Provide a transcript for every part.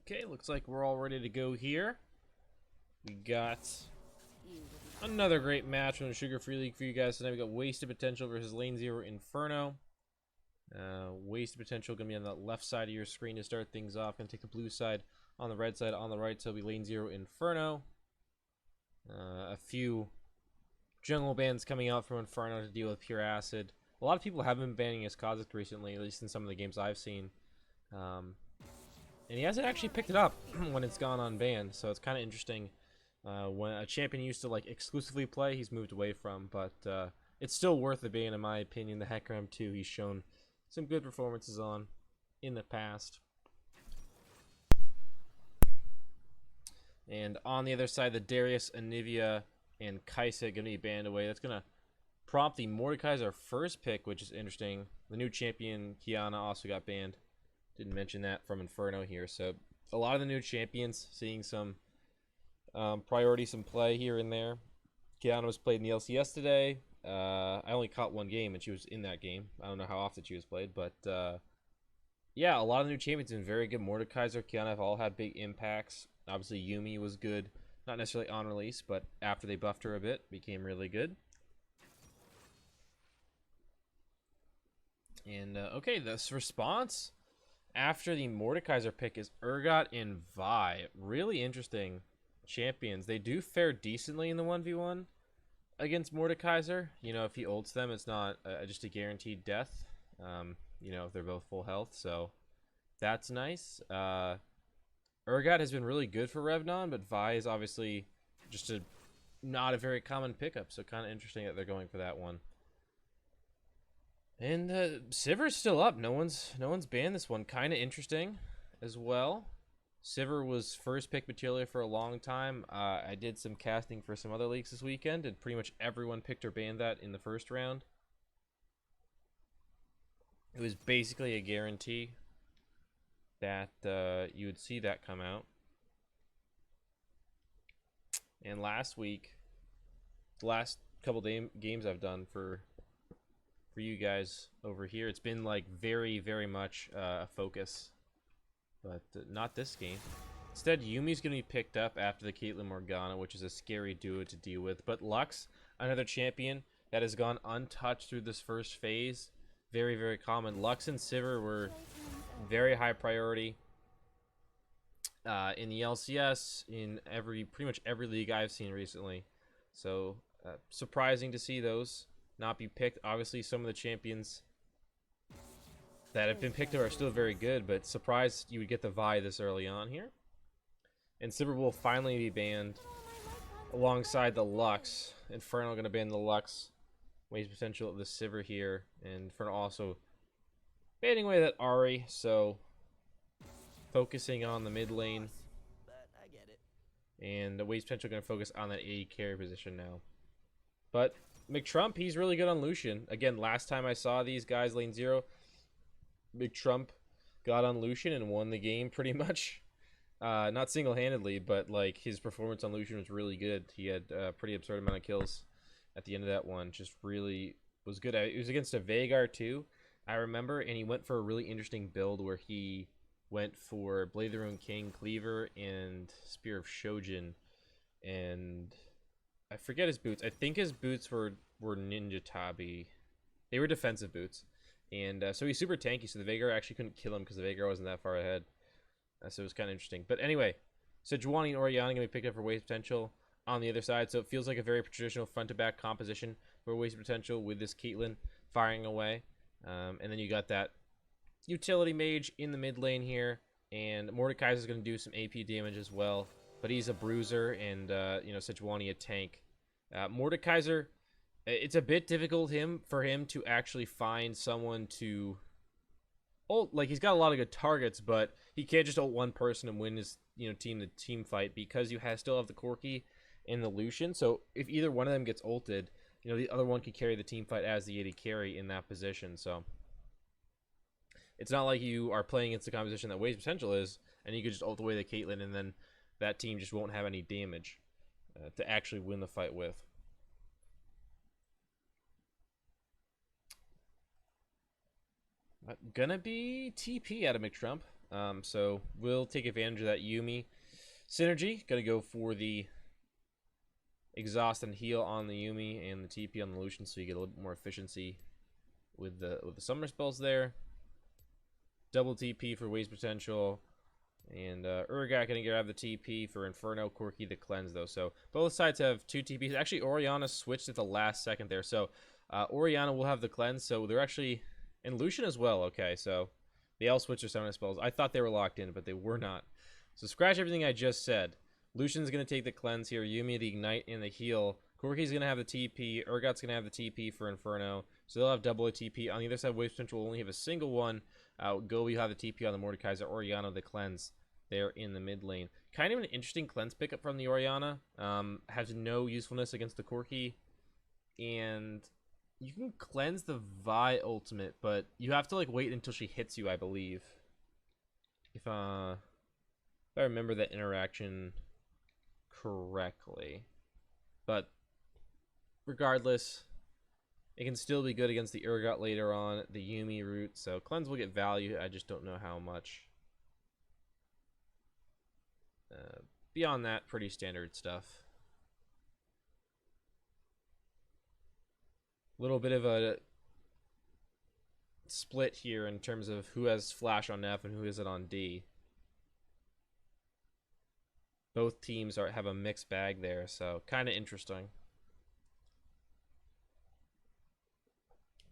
Okay, looks like we're all ready to go here. We got another great match from the Sugar Free League for you guys tonight. We got Wasted Potential versus Lane Zero Inferno. Wasted Potential going to be on the left side of your screen to start things off. Going to take the blue side on the red side. On the right side will be Lane Zero Inferno. A few jungle bans coming out from Inferno to deal with Pure Acid. A lot of people have been banning his Kazakhs recently, at least in some of the games I've seen. And he hasn't actually picked it up when it's gone unbanned, so it's kind of interesting. When a champion used to like exclusively play, he's moved away from, but it's still worth the ban in my opinion. The Hecarim 2 he's shown some good performances on in the past. And on the other side, the Darius, Anivia, and Kaisa going to be banned away. That's going to prompt the Mordekaiser first pick, which is interesting. The new champion, Kiana, also got banned. Didn't mention that from Inferno here. So a lot of the new champions seeing some priority, some play here and there. Kiana was played in the LCS today. I only caught one game, and she was in that game. I don't know how often she was played, but yeah, a lot of the new champions have been very good. Mordekaiser, Kiana have all had big impacts. Obviously, Yumi was good. Not necessarily on release, but after they buffed her a bit, became really good. And, okay, this response after the Mordekaiser pick is Urgot and Vi. Really interesting champions. They do fare decently in the 1v1 against Mordekaiser. You know, if he ults them, it's not just a guaranteed death. You know, if they're both full health, so that's nice. Urgot has been really good for Revnon, but Vi is obviously just not a very common pickup, so kind of interesting that they're going for that one. And Sivir's still up. No one's banned this one. Kind of interesting as well. Sivir was first pick material for a long time. I did some casting for some other leagues this weekend, and pretty much everyone picked or banned that in the first round. It was basically a guarantee that you would see that come out. And last week, the last couple games I've done for you guys over here, it's been like very, very much a focus, but not this game. Instead, Yumi's going to be picked up after the Caitlyn Morgana, which is a scary duo to deal with. But Lux, another champion that has gone untouched through this first phase. Very, very common. Lux and Sivir were very high priority in the LCS, in pretty much every league I've seen recently. So surprising to see those not be picked. Obviously, some of the champions that have been picked up are still very good, but surprised you would get the Vi this early on here. And Sivir will finally be banned alongside the Lux. Inferno going to ban the Lux. Wasted Potential of the Sivir here. And Inferno also banning away that Ahri, so focusing on the mid lane. And the Wasted Potential going to focus on that AD carry position now. But McTrump, he's really good on Lucian. Again, last time I saw these guys, Lane Zero, McTrump got on Lucian and won the game pretty much. Not single-handedly, but like his performance on Lucian was really good. He had a pretty absurd amount of kills at the end of that one. Just really was good. It was against a Veigar too, I remember, and he went for a really interesting build where he went for Blade of the Ruined King, Cleaver, and Spear of Shojin, and I forget his boots. I think his boots were Ninja Tabi. They were defensive boots. And so he's super tanky, so the Veigar actually couldn't kill him because the Veigar wasn't that far ahead. So it was kind of interesting. But anyway, Sejuani and Orianna going to be picked up for Wasted Potential on the other side. So it feels like a very traditional front-to-back composition for Wasted Potential with this Caitlyn firing away. And then you got that utility mage in the mid lane here. And Mordekaiser is going to do some AP damage as well. But he's a bruiser, and you know, Sejuani a tank. Mordekaiser, it's a bit difficult for him to actually find someone to ult. Like, he's got a lot of good targets, but he can't just ult one person and win his team fight, because you still have the Corki and the Lucian. So if either one of them gets ulted, you know, the other one could carry the team fight as the AD carry in that position. So it's not like you are playing against the composition that Wasted Potential is, and you could just ult away the Caitlyn, and then that team just won't have any damage to actually win the fight with. Gonna be TP out of McTrump. So we'll take advantage of that Yumi synergy. Gonna go for the exhaust and heal on the Yumi and the TP on the Lucian, so you get a little bit more efficiency with the summer spells there. Double TP for waste potential. And Urgot gonna grab the TP for Inferno, Corki the cleanse though. So both sides have 2 TPs. Actually, Orianna switched at the last second there. So Orianna will have the cleanse. So they're actually, and Lucian as well. Okay, so they all switched their summoning spells. I thought they were locked in, but they were not. So scratch everything I just said. Lucian's gonna take the cleanse here. Yumi the ignite and the heal. Corki's gonna have the TP. Urgot's gonna have the TP for Inferno. So they'll have double a TP. On the other side, waste potential will only have a single one. Gobi will have the TP on the Mordekaiser. Orianna the cleanse there in the mid lane. Kind of an interesting cleanse pickup from the Orianna. Has no usefulness against the Corki. And you can cleanse the Vi ultimate, but you have to like wait until she hits you, I believe. If I remember that interaction correctly. But regardless, it can still be good against the Urgot later on, the Yumi route. So cleanse will get value. I just don't know how much. Beyond that, pretty standard stuff. Little bit of a split here in terms of who has flash on F and who is it on D. Both teams have a mixed bag there, so kind of interesting.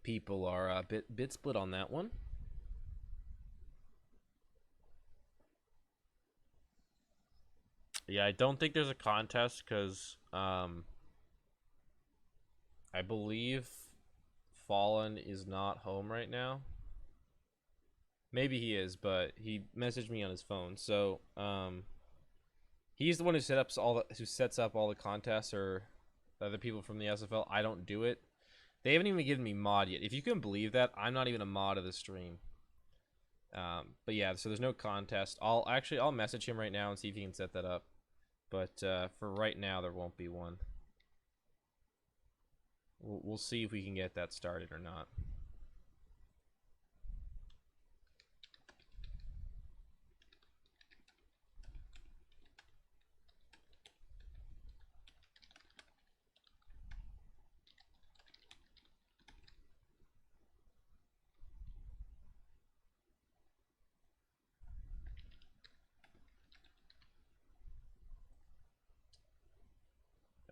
People are a bit split on that one. Yeah, I don't think there's a contest because I believe Fallen is not home right now. Maybe he is, but he messaged me on his phone. So he's the one who sets up all the contests, or the other people from the SFL. I don't do it. They haven't even given me mod yet. If you can believe that, I'm not even a mod of the stream. But yeah, so there's no contest. I'll message him right now and see if he can set that up. But for right now, there won't be one. We'll see if we can get that started or not.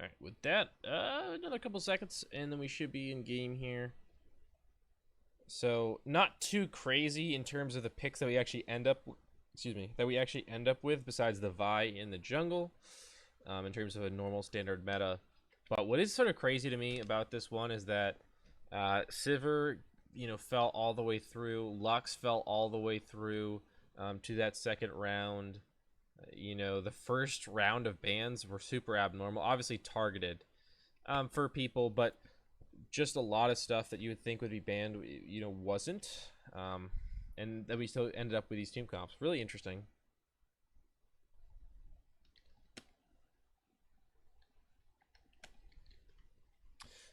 All right, with that, another couple seconds, and then we should be in game here. So not too crazy in terms of the picks that we actually end up, with, besides the Vi in the jungle, in terms of a normal standard meta. But what is sort of crazy to me about this one is that Sivir, fell all the way through. Lux fell all the way through to that second round. The first round of bans were super abnormal, obviously targeted for people, but just a lot of stuff that you would think would be banned, wasn't. And then we still ended up with these team comps. Really interesting.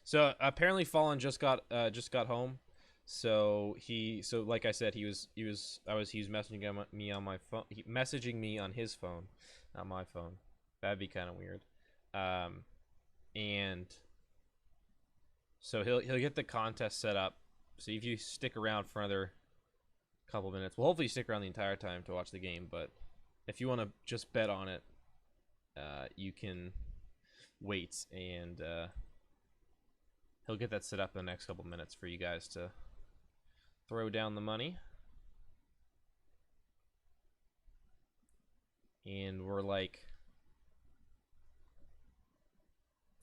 So apparently Fallen just got home. So like I said, he was messaging me on my phone, messaging me on his phone, not my phone. That'd be kind of weird. And so he'll get the contest set up. So if you stick around for another couple minutes, well, hopefully you stick around the entire time to watch the game. But if you want to just bet on it, you can wait, and he'll get that set up in the next couple minutes for you guys to throw down the money. And we're like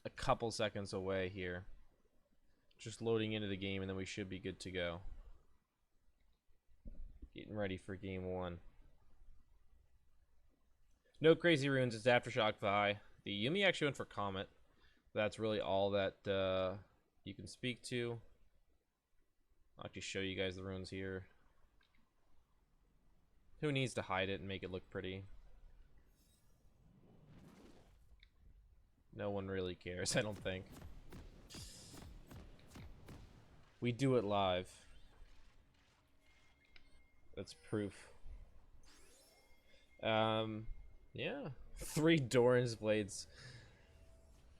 a couple seconds away here. Just loading into the game, and then we should be good to go. Getting ready for game one. No crazy runes. It's Aftershock Vi. The Yumi actually went for Comet. That's really all that you can speak to. I'll actually show you guys the runes here. Who needs to hide it and make it look pretty? No one really cares, I don't think. We do it live. That's proof. Yeah. 3 Doran's Blades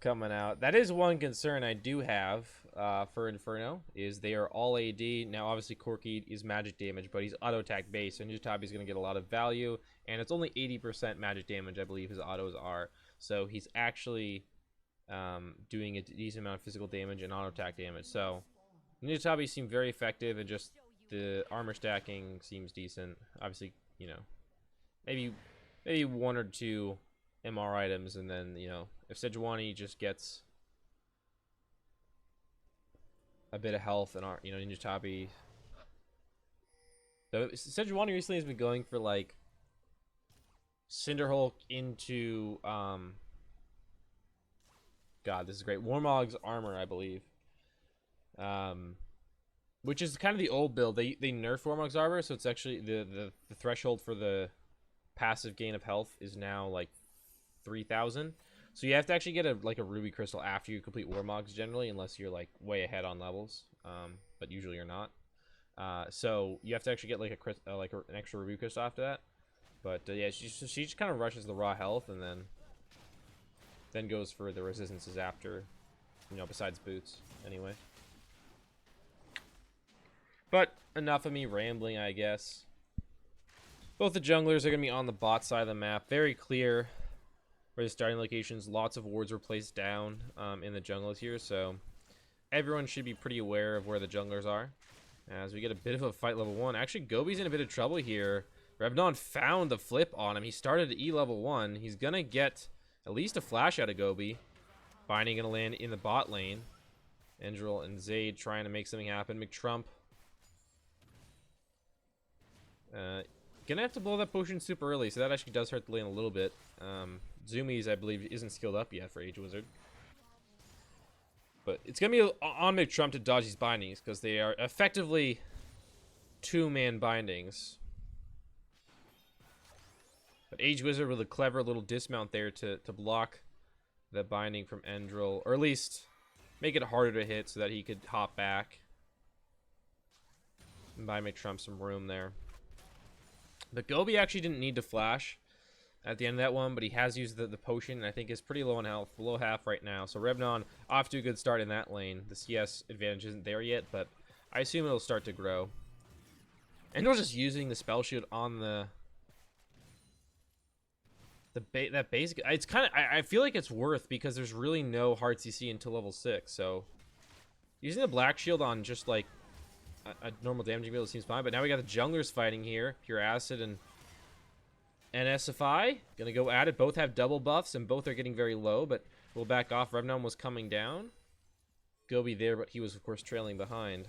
coming out. That is one concern I do have for Inferno, is they are all AD. Now, obviously, Corki is magic damage, but he's auto attack base, so Nijitabi's going to get a lot of value, and it's only 80% magic damage, I believe his autos are. So he's actually doing a decent amount of physical damage and auto attack damage. So Nijitabi seemed very effective, and just the armor stacking seems decent. Obviously, you know, maybe 1 or 2 MR items, and then, you know, if Sejuani just gets a bit of health and, you know, Nijitabi. Though Sejuani recently has been going for like Cinderhulk into God, this is great. Warmog's armor, I believe. Which is kind of the old build. They nerfed Warmog's armor, so it's actually the threshold for the passive gain of health is now like 3,000. So you have to actually get a ruby crystal after you complete Warmogs generally, unless you're like way ahead on levels. But usually you're not. So you have to actually get like an extra ruby crystal after that. But yeah, she just kind of rushes the raw health and then goes for the resistances after, you know, besides boots anyway. But enough of me rambling, I guess. Both the junglers are going to be on the bot side of the map. Very clear where the starting locations. Lots of wards were placed down in the jungles here, so everyone should be pretty aware of where the junglers are. As we get a bit of a fight level 1. Actually, Gobi's in a bit of trouble here. Revnon found the flip on him. He started at E level 1. He's going to get at least a flash out of Gobi. Binding going to land in the bot lane. Endril and Zayd trying to make something happen. McTrump gonna have to blow that potion super early, so that actually does hurt the lane a little bit. Zoomies, I believe, isn't skilled up yet for Age Wizard. But it's gonna be on McTrump to dodge these bindings, because they are effectively 2-man bindings. But Age Wizard with a clever little dismount there to block the binding from Endril, or at least make it harder to hit so that he could hop back and buy McTrump some room there. But Gobi actually didn't need to flash at the end of that one, but he has used the potion, and I think is pretty low on health, below half right now. So Revnon off to a good start in that lane. The CS advantage isn't there yet, but I assume it'll start to grow. And we're just using the spell shield on that basic. It's kind of, I feel like it's worth, because there's really no hard CC until level 6. So using the black shield on just like a normal damaging build seems fine, but now we got the junglers fighting here. Pure Acid and SFI gonna go at it. Both have double buffs and both are getting very low, but we'll back off. Revnon was coming down. Gobi there, but he was of course trailing behind.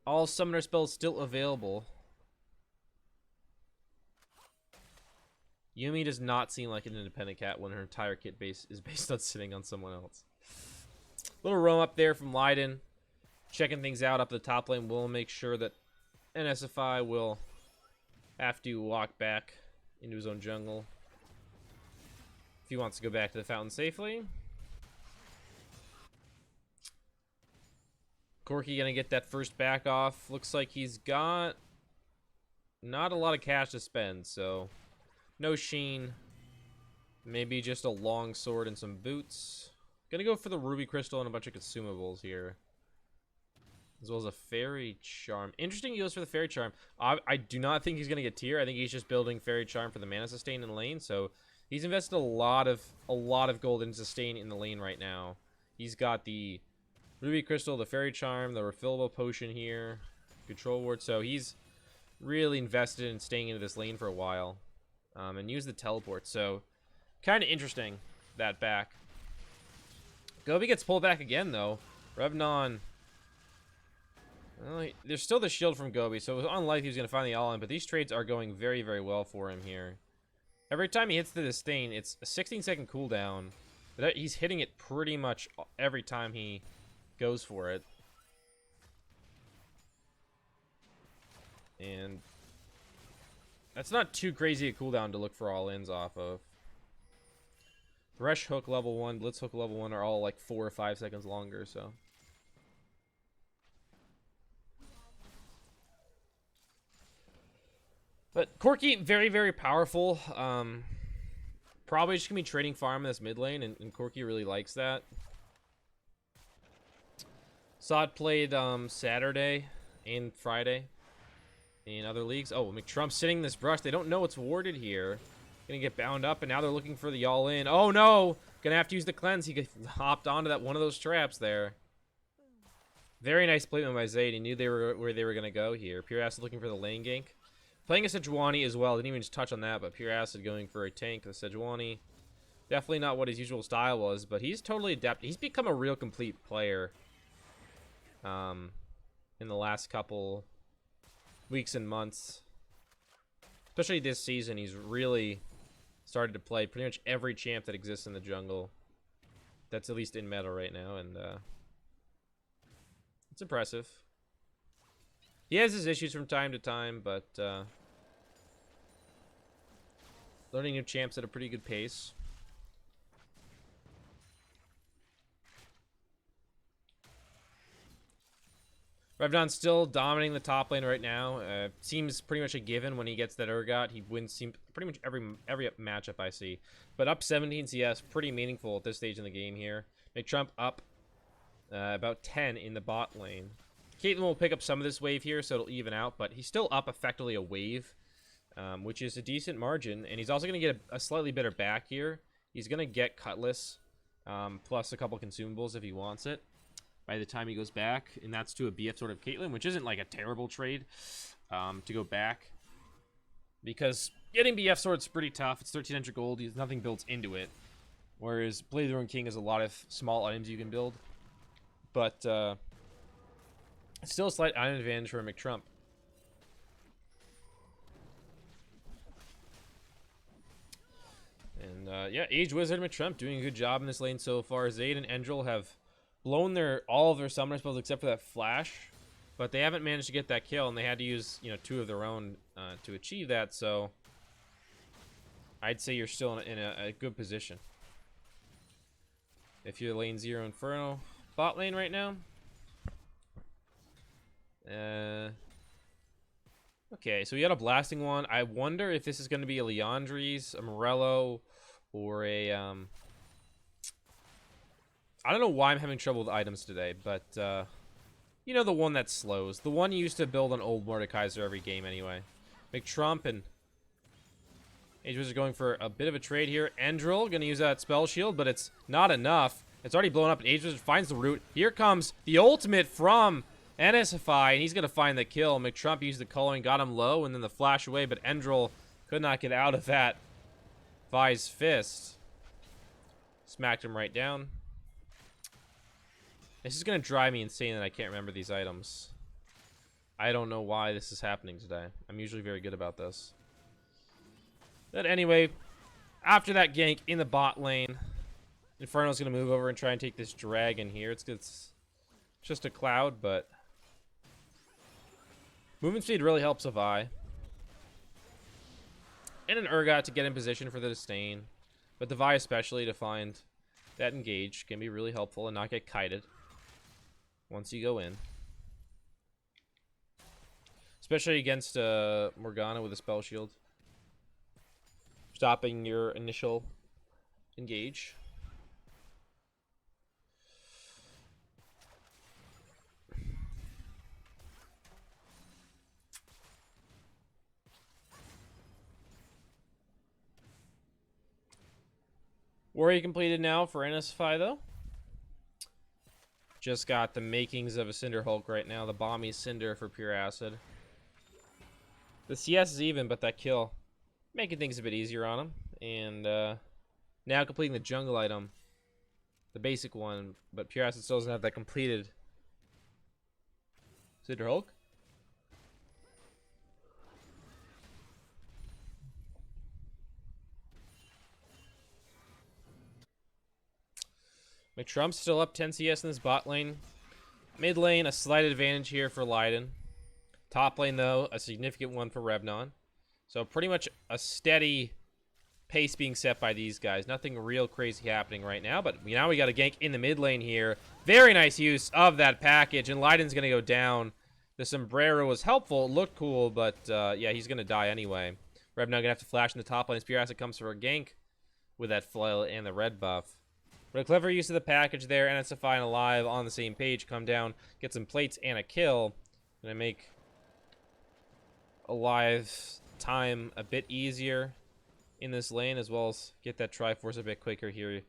All summoner spells still available. Yuumi does not seem like an independent cat when her entire kit base is based on sitting on someone else. Little roam up there from Leiden, checking things out up the top lane. We'll make sure that NSFI will have to walk back into his own jungle if he wants to go back to the fountain safely. Corki gonna get that first back off. Looks like he's got not a lot of cash to spend, so no Sheen. Maybe just a long sword and some boots. Gonna go for the ruby crystal and a bunch of consumables here, as well as a fairy charm. Interesting, he goes for the fairy charm. I do not think he's gonna get tier. I think he's just building fairy charm for the mana sustain in the lane. So he's invested a lot of gold in sustain in the lane right now. He's got the ruby crystal, the fairy charm, the refillable potion here, control ward. So he's really invested in staying into this lane for a while, and use the teleport. So kind of interesting, that back. Gobi gets pulled back again, though. Revnon. Well, there's still the shield from Gobi, so it was unlikely he was going to find the all-in, but these trades are going very, very well for him here. Every time he hits the disdain, it's a 16-second cooldown. But he's hitting it pretty much every time he goes for it. And that's not too crazy a cooldown to look for all-ins off of. Thresh hook level 1, blitz hook level 1 are all like 4 or 5 seconds longer, so. But Corki, very, very powerful. Probably just going to be trading farm in this mid lane, and Corki really likes that. Saw it played Saturday and Friday in other leagues. Oh, McTrump sitting in this brush. They don't know it's warded here. Gonna get bound up, and now they're looking for the all-in. Oh, no! Gonna have to use the cleanse. He hopped onto that one of those traps there. Very nice placement by Zayd. He knew they were where they were gonna go here. Pure Acid looking for the lane gank. Playing a Sejuani as well. Didn't even just touch on that, but Pure Acid going for a tank. The Sejuani. Definitely not what his usual style was, but he's totally adapted. He's become a real complete player in the last couple weeks and months. Especially this season, he's really started to play pretty much every champ that exists in the jungle. That's at least in meta right now, and it's impressive. He has his issues from time to time, but learning new champs at a pretty good pace. Revdon's still dominating the top lane right now. Seems pretty much a given when he gets that Urgot. He wins pretty much every matchup I see. But up 17 CS, pretty meaningful at this stage in the game here. McTrump up about 10 in the bot lane. Caitlyn will pick up some of this wave here, so it'll even out. But he's still up effectively a wave, which is a decent margin. And he's also going to get a slightly better back here. He's going to get Cutlass, plus a couple consumables if he wants it by the time he goes back, and that's to a BF sort of Caitlyn, which isn't like a terrible trade to go back, because getting BF sword's pretty tough. It's 1300 gold. Nothing built into it, whereas Blade of the Ruined King has a lot of small items you can build, but it's still a slight item advantage for McTrump. And yeah, Age Wizard McTrump doing a good job in this lane so far. Zayd and Endril have blown all of their summoner spells except for that flash, but they haven't managed to get that kill, and they had to use, you know, 2 of their own to achieve that. So I'd say you're still in a good position if you're lane 0 Inferno bot lane right now. Okay, so we got a blasting one. I wonder if this is going to be a Leandri's, a Morello, or a I don't know why I'm having trouble with items today, but, you know, the one that slows. The one you used to build on old Mordekaiser every game anyway. McTrump and Age Wizard going for a bit of a trade here. Endril going to use that spell shield, but it's not enough. It's already blown up, and Age Wizard finds the root. Here comes the ultimate from NSFI, and he's going to find the kill. McTrump used the culling, got him low, and then the flash away, but Endril could not get out of that Vi's fist. Smacked him right down. This is going to drive me insane that I can't remember these items. I don't know why this is happening today. I'm usually very good about this. But anyway, after that gank in the bot lane, Inferno's going to move over and try and take this dragon here. It's just a cloud, but movement speed really helps a Vi. And an Urgot to get in position for the disdain. But the Vi especially to find that engage can be really helpful and not get kited once you go in. Especially against Morgana with a spell shield. Stopping your initial engage. Warrior completed now for NSFI though. Just got the makings of a Cinder Hulk right now. The Bomby Cinder for Pure Acid. The CS is even, but that kill making things a bit easier on him. And now completing the jungle item. The basic one, but Pure Acid still doesn't have that completed Cinder Hulk. McTrump's still up 10 CS in this bot lane. Mid lane, a slight advantage here for Leiden. Top lane, though, a significant one for Revnon. So pretty much a steady pace being set by these guys. Nothing real crazy happening right now, but now we got a gank in the mid lane here. Very nice use of that package, and Leiden's going to go down. The sombrero was helpful. It looked cool, but yeah, he's going to die anyway. Revnon going to have to flash in the top lane. His Pure Acid comes for a gank with that flail and the red buff. But a clever use of the package there. NSFI and Alive on the same page. Come down, get some plates and a kill. Going to make Alive's time a bit easier in this lane, as well as get that Triforce a bit quicker here.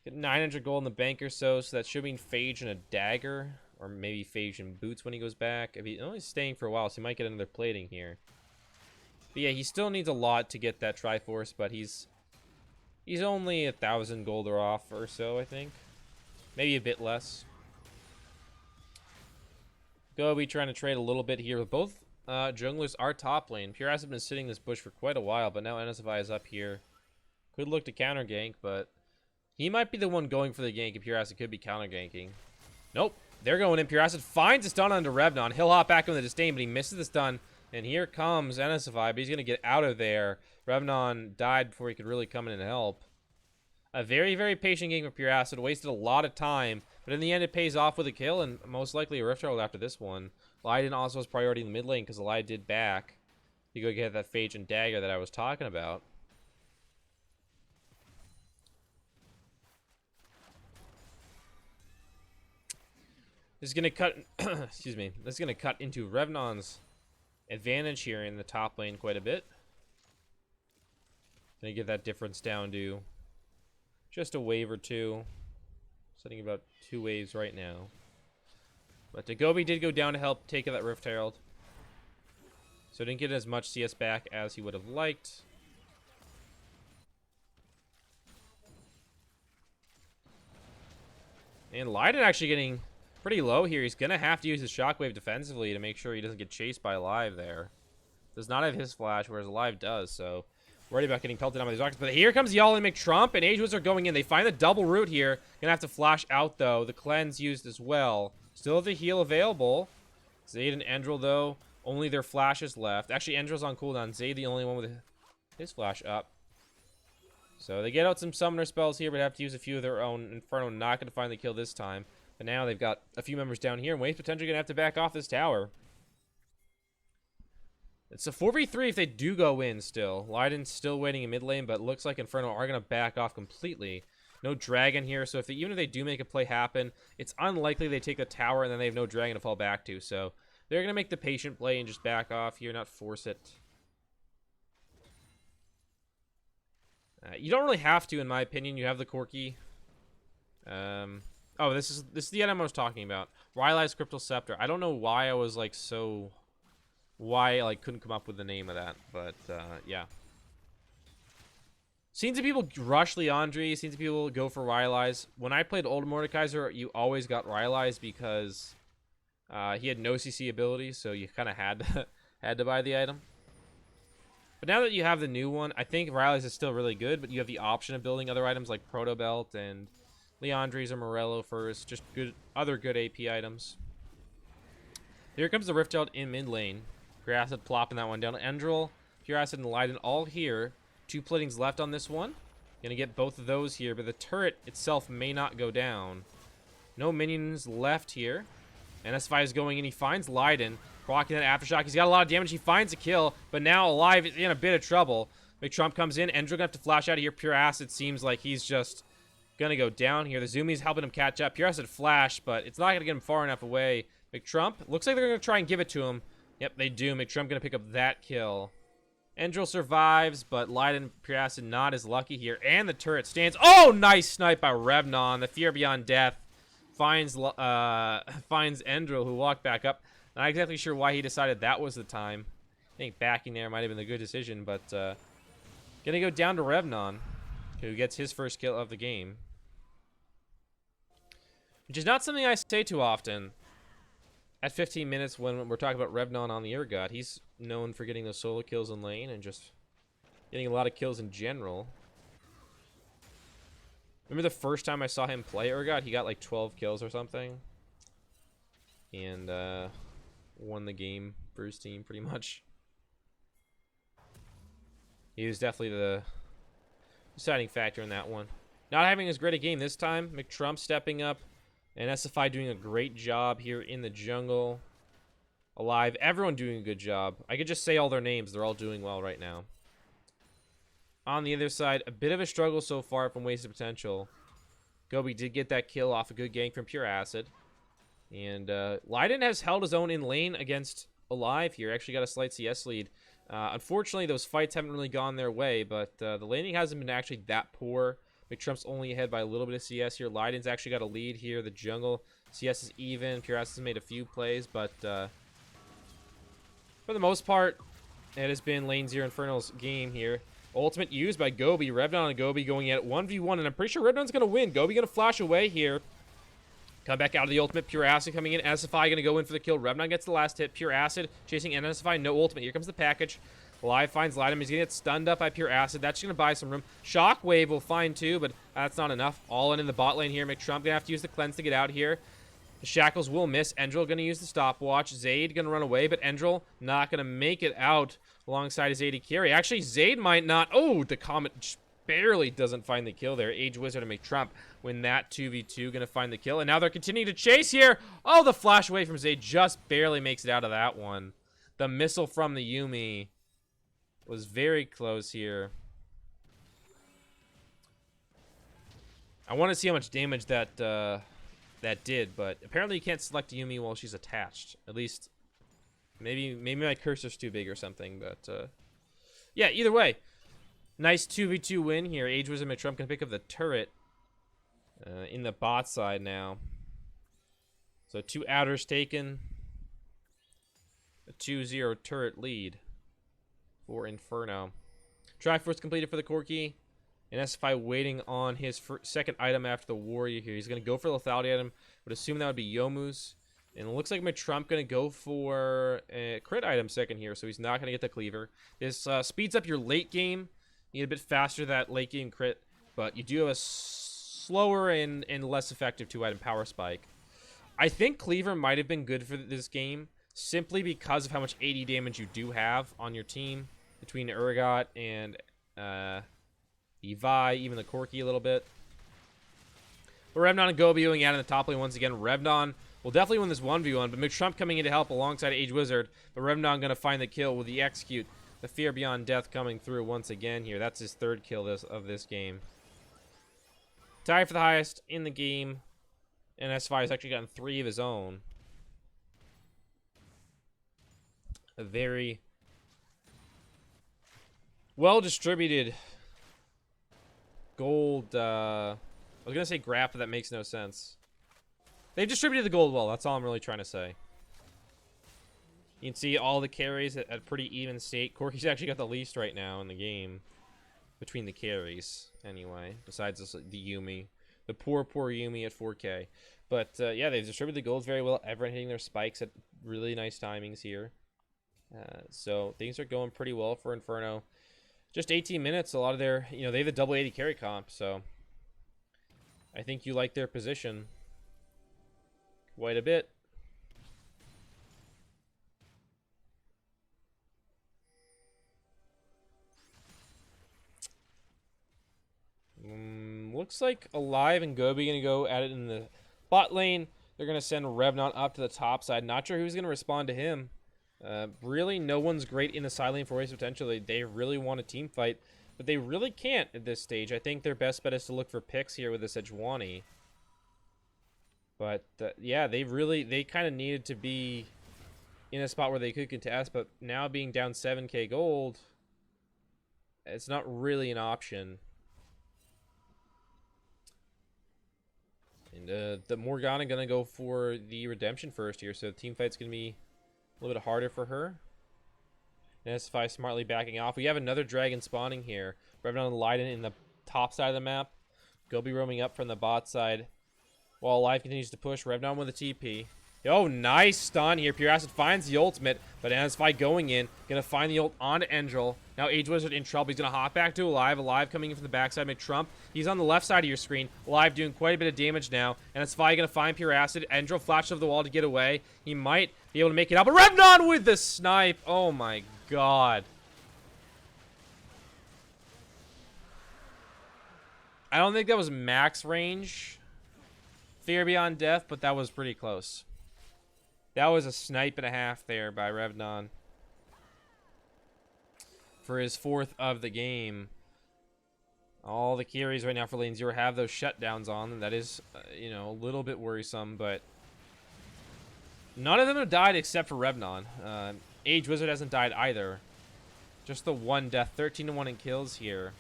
Get 900 gold in the bank or so that should mean Phage and a dagger. Or maybe Phage and boots when he goes back. If he's only staying for a while, so he might get another plating here. But yeah, he still needs a lot to get that Triforce, but he's only 1,000 gold off or so, I think. Maybe a bit less. Gobi trying to trade a little bit here. Both junglers are top lane. Pure Acid has been sitting in this bush for quite a while, but now NSFI is up here. Could look to counter gank, but he might be the one going for the gank if Pure Acid could be counter ganking. Nope. They're going in. Pure Acid finds a stun onto Revnon. He'll hop back on the disdain, but he misses the stun. And here comes NSFI, but he's going to get out of there. Revnon died before he could really come in and help. A very, very patient game for Pure Acid. Wasted a lot of time, but in the end it pays off with a kill, and most likely a Rift Herald after this one. Leiden also has priority in the mid lane because Leiden did back to go get that Phage and dagger that I was talking about. This is going to cut, excuse me, this is going to cut into Revnon's advantage here in the top lane quite a bit. Going to get that difference down to just a wave or two. Setting about 2 waves right now. But Gobi did go down to help take that Rift Herald. So didn't get as much CS back as he would have liked. And Leiden actually getting pretty low here. He's going to have to use his Shockwave defensively to make sure he doesn't get chased by Alive there. Does not have his flash, whereas Alive does, so worried about getting pelted on by these rockets. But here comes Y'all and McTrump, and Ageless are going in. They find the double root here. Gonna have to flash out, though. The cleanse used as well. Still have the heal available. Zayd and Endril, though, only their flashes left. Actually, Endril's on cooldown. Zayd the only one with his flash up. So they get out some summoner spells here, but have to use a few of their own. Inferno not going to find the kill this time. But now they've got a few members down here, and Wave's potentially going to have to back off this tower. It's a 4v3 if they do go in still. Leiden's still waiting in mid lane, but looks like Inferno are going to back off completely. No dragon here, so even if they do make a play happen, it's unlikely they take the tower and then they have no dragon to fall back to. So they're going to make the patient play and just back off here, not force it. You don't really have to, in my opinion. You have the Corki. Oh, this is the item I was talking about. Rylai's Cryptal Scepter. I don't know why I was like why I couldn't come up with the name of that, but yeah. Seen some people rush Leandri, seen some people go for Rylai's. When I played Old Mordekaiser, you always got Rylai's because he had no CC ability, so you kind of had to buy the item. But now that you have the new one, I think Rylai's is still really good, but you have the option of building other items like Proto Belt and Leandri's or Morello first, just other good AP items. Here comes the Rift Herald in mid lane. Pure Acid plopping that one down. Endril, Pure Acid, and Leiden all here. 2 platings left on this one. Gonna get both of those here, but the turret itself may not go down. No minions left here. NSFI is going in. He finds Leiden, blocking that Aftershock. He's got a lot of damage. He finds a kill, but now Alive is in a bit of trouble. McTrump comes in. Endril gonna have to flash out of here. Pure Acid seems like he's just gonna go down here. The Zoomies helping him catch up. Pure Acid flash, but it's not gonna get him far enough away. McTrump, looks like they're gonna try and give it to him. Yep, they do. McTrump gonna pick up that kill. Endril survives, but Leiden Pure Acid not as lucky here. And the turret stands. Oh, nice snipe by Revnon. The Fear Beyond Death finds Endril, who walked back up. Not exactly sure why he decided that was the time. I think backing there might have been a good decision, but gonna go down to Revnon, who gets his first kill of the game. Which is not something I say too often. At 15 minutes when we're talking about Revnon on the Urgot, he's known for getting those solo kills in lane and just getting a lot of kills in general. Remember the first time I saw him play Urgot, he got like 12 kills or something. And won the game for his team pretty much. He was definitely the deciding factor in that one. Not having as great a game this time. McTrump stepping up. And SFI doing a great job here in the jungle. Alive. Everyone doing a good job. I could just say all their names. They're all doing well right now. On the other side, a bit of a struggle so far from Wasted Potential. Gobi did get that kill off a good gank from Pure Acid. And LZINF has held his own in lane against Alive here. Actually got a slight CS lead. Unfortunately, those fights haven't really gone their way, but the laning hasn't been actually that poor. McTrump's only ahead by a little bit of CS here. LZINF's actually got a lead here. The jungle CS is even. Pure Acid has made a few plays, but for the most part, it has been Lane 0 Inferno's game here. Ultimate used by Gobi. Revdon and Gobi going at 1v1, and I'm pretty sure Revdon's going to win. Gobi going to flash away here. Come back out of the ultimate. Pure Acid coming in. SFI going to go in for the kill. Revdon gets the last hit. Pure Acid chasing NSFI. No ultimate. Here comes the package. Live finds LZINF. He's going to get stunned up by Pure Acid. That's going to buy some room. Shockwave will find two, but that's not enough. All in the bot lane here. McTrump going to have to use the cleanse to get out here. The shackles will miss. Endril going to use the stopwatch. Zayd going to run away, but Endril not going to make it out alongside his AD carry. Actually, Zayd might not. Oh, the Comet just barely doesn't find the kill there. Age Wizard and McTrump win that 2v2. Going to find the kill, and now they're continuing to chase here. Oh, the flash away from Zayd just barely makes it out of that one. The missile from the Yuumi was very close here. I want to see how much damage that that did, but apparently you can't select Yuumi while she's attached. At least, maybe my cursor's too big or something, but yeah, either way. Nice 2v2 win here. Age Wizard and McTrump can pick up the turret in the bot side now. So 2 outers taken. A 2-0 turret lead for Inferno. Triforce completed for the Corki. And SFI waiting on his second item after the Warrior here. He's going to go for the lethality item. Would assume that would be Yomu's. And it looks like McTrump going to go for a crit item second here. So he's not going to get the cleaver. This speeds up your late game. You get a bit faster that late game crit. But you do have a slower and less effective 2-item power spike. I think cleaver might have been good for this game. Simply because of how much AD damage you do have on your team. Between Urgot and Evi, even the Corki a little bit. But Revdon and Gobi going out in the top lane once again. Revdon will definitely win this 1v1, but McTrump coming in to help alongside Age Wizard. But Revdon going to find the kill with the execute. The Fear Beyond Death coming through once again here. That's his third kill of this game. Tied for the highest in the game. And SFI has actually gotten 3 of his own. A very well-distributed gold, I was going to say graph, but that makes no sense. They've distributed the gold well. That's all I'm really trying to say. You can see all the carries at a pretty even state. Corki's actually got the least right now in the game. Between the carries, anyway. Besides the Yuumi. The poor Yuumi at 4K. But, yeah, they've distributed the gold very well. Everyone hitting their spikes at really nice timings here. So, things are going pretty well for Inferno. Just 18 minutes, a lot of their, they have the double 80 carry comp, so I think you like their position quite a bit. Looks like Alive and Gobi going to go at it in the bot lane. They're going to send Revdon up to the top side. Not sure who's going to respond to him. Really, no one's great in the side lane for Wasted Potential. They really want a team fight, but they really can't at this stage. I think their best bet is to look for picks here with this Sejuani. But, yeah, they kind of needed to be in a spot where they could contest, but now being down 7k gold, it's not really an option. And the Morgana going to go for the redemption first here, so the team fight's going to be a little bit harder for her. And SFI smartly backing off. We have another dragon spawning here. Revdon and Leiden in the top side of the map. Gobi roaming up from the bot side. While Alive continues to push. Revdon with a TP. Oh, nice stun here. Pure Acid finds the ultimate, but SFI going in. Gonna find the ult onto Endril. Now Age Wizard in trouble. He's gonna hop back to Alive. Alive coming in from the backside. McTrump. He's on the left side of your screen. Alive doing quite a bit of damage now. And SFI gonna find Pure Acid. Endril flashes over the wall to get away. He might be able to make it out, but Revdon with the snipe. Oh my god. I don't think that was max range Fear Beyond Death, but that was pretty close. That was a snipe and a half there by Revnon for his 4th of the game. All the carries right now for lane 0 have those shutdowns on them. That is, you know, a little bit worrisome, but none of them have died except for Revnon. Age Wizard hasn't died either. Just the one death, 13-1 in kills here.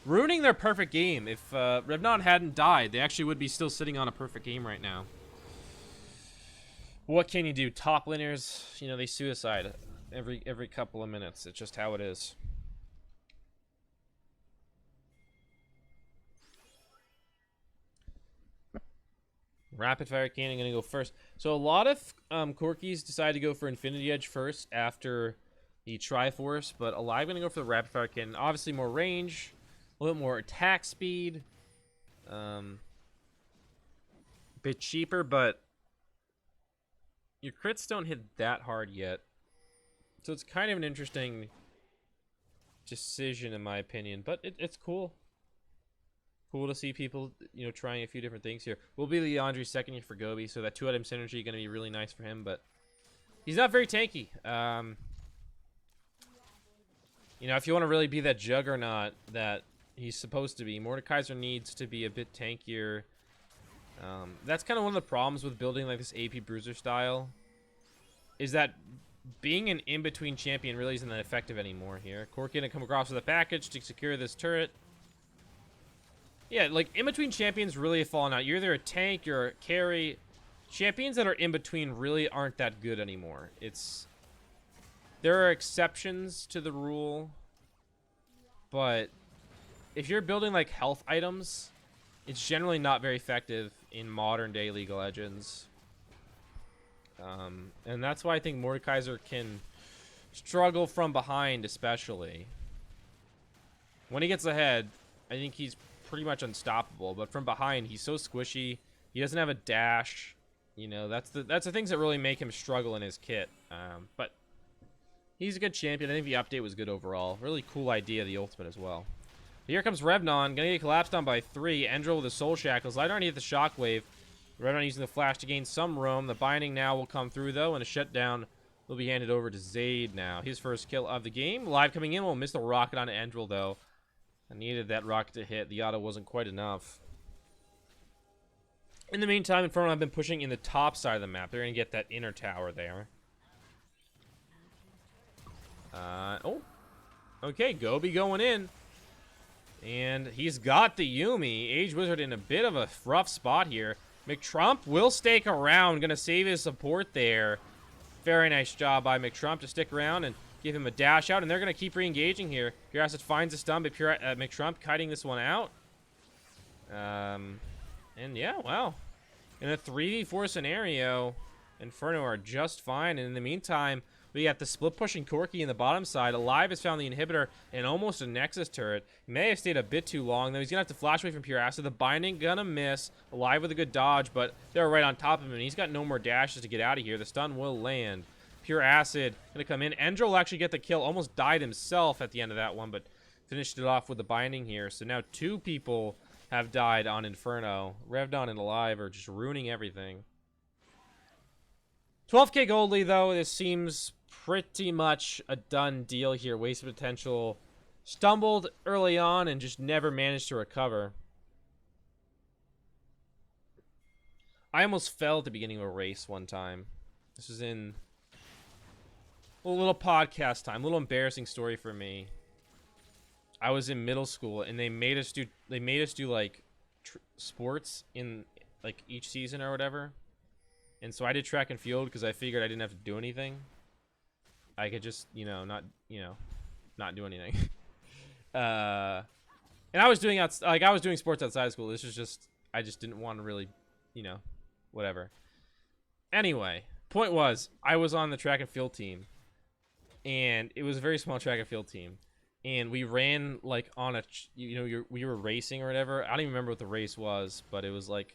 Ruining their perfect game. If Revnon hadn't died, they actually would be still sitting on a perfect game right now. What can you do? Top laners, you know, they suicide every couple of minutes. It's just how it is. Rapid Fire Cannon gonna go first. So a lot of Corkis decide to go for Infinity Edge first after the Triforce, but Alive gonna go for the Rapid Fire Cannon. Obviously more range, a little bit more attack speed, bit cheaper, but your crits don't hit that hard yet. So it's kind of an interesting decision in my opinion, but it's cool. Cool to see people, you know, trying a few different things here. Will be Leandri's second year for Gobi, so that 2-item synergy going to be really nice for him, but he's not very tanky. You know, if you want to really be that juggernaut that he's supposed to be, Mordekaiser needs to be a bit tankier. That's kind of one of the problems with building like this AP Bruiser style, is that being an in-between champion really isn't that effective anymore here. Corki going to come across with a package to secure this turret. Yeah, like, in-between champions really have fallen out. You're either a tank, you're a carry. Champions that are in-between really aren't that good anymore. There are exceptions to the rule, but if you're building, like, health items, it's generally not very effective in modern-day League of Legends. And that's why I think Mordekaiser can struggle from behind, especially. When he gets ahead, I think he's pretty much unstoppable, but from behind he's so squishy. He doesn't have a dash, you know. That's the things that really make him struggle in his kit. But he's a good champion. I think the update was good overall. Really cool idea, the ultimate as well. Here comes Revnon, gonna get collapsed on by 3. Endril with the soul shackles. Light already hit the shockwave. Revnon using the flash to gain some roam. The binding now will come through though, and a shutdown will be handed over to Zayd now. His first kill of the game. Live coming in will miss the rocket on Endril though. I needed that rocket to hit. The auto wasn't quite enough. In the meantime, Inferno have been pushing in the top side of the map. They're going to get that inner tower there. Oh. Okay, Gobi going in. And he's got the Yuumi. Age Wizard in a bit of a rough spot here. McTrump will stake around. Going to save his support there. Very nice job by McTrump to stick around and give him a dash out, and they're going to keep re-engaging here. Pure Acid finds a stun, but McTrump kiting this one out. And yeah, wow. In a 3v4 scenario, Inferno are just fine. And in the meantime, we got the split pushing Corki in the bottom side. Alive has found the inhibitor and almost a Nexus turret. He may have stayed a bit too long, though. He's going to have to flash away from Pure Acid. The binding going to miss. Alive with a good dodge, but they're right on top of him, and he's got no more dashes to get out of here. The stun will land. Pure Acid going to come in. Endril will actually get the kill. Almost died himself at the end of that one, but finished it off with the binding here. So now 2 people have died on Inferno. Revnon and Alive are just ruining everything. 12k gold lead, though. This seems pretty much a done deal here. Wasted potential. Stumbled early on and just never managed to recover. I almost fell at the beginning of a race one time. This was in a little podcast time, a little embarrassing story for me. I was in middle school and they made us do like sports in like each season or whatever. And so I did track and field because I figured I didn't have to do anything. I could just, not do anything. And I was doing sports outside of school. This was just, I just didn't want to really, whatever. Anyway, point was, I was on the track and field team. And it was a very small track and field team. And we ran like on a, we were racing or whatever. I don't even remember what the race was, but it was like,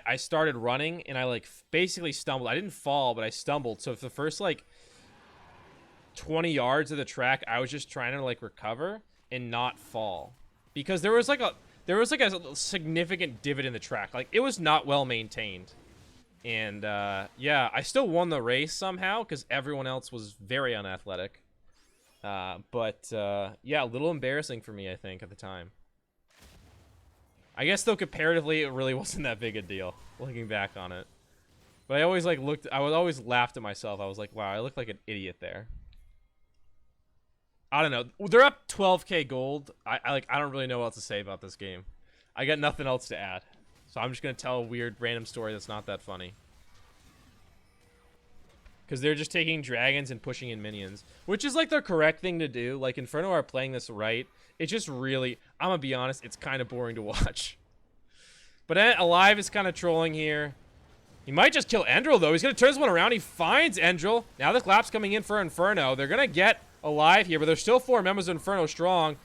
I started running and I like basically stumbled. I didn't fall, but I stumbled. So for the first like 20 yards of the track, I was just trying to like recover and not fall, because there was like a significant divot in the track. Like, it was not well maintained. And yeah, I still won the race somehow because everyone else was very unathletic. But yeah, a little embarrassing for me, I think, at the time. I guess though comparatively, it really wasn't that big a deal looking back on it. But I always like I would always laughed at myself. I was like, wow, I look like an idiot there. I don't know. They're up 12k gold. I don't really know what else to say about this game. I got nothing else to add. So I'm just gonna tell a weird random story that's not that funny. Because they're just taking dragons and pushing in minions. Which is like the correct thing to do. Like Inferno are playing this right. It's just really, I'm gonna be honest, it's kind of boring to watch. But Alive is kind of trolling here. He might just kill Endril though. He's gonna turn this one around. He finds Endril. Now the clap's coming in for Inferno. They're gonna get Alive here, but there's still 4 members of Inferno strong.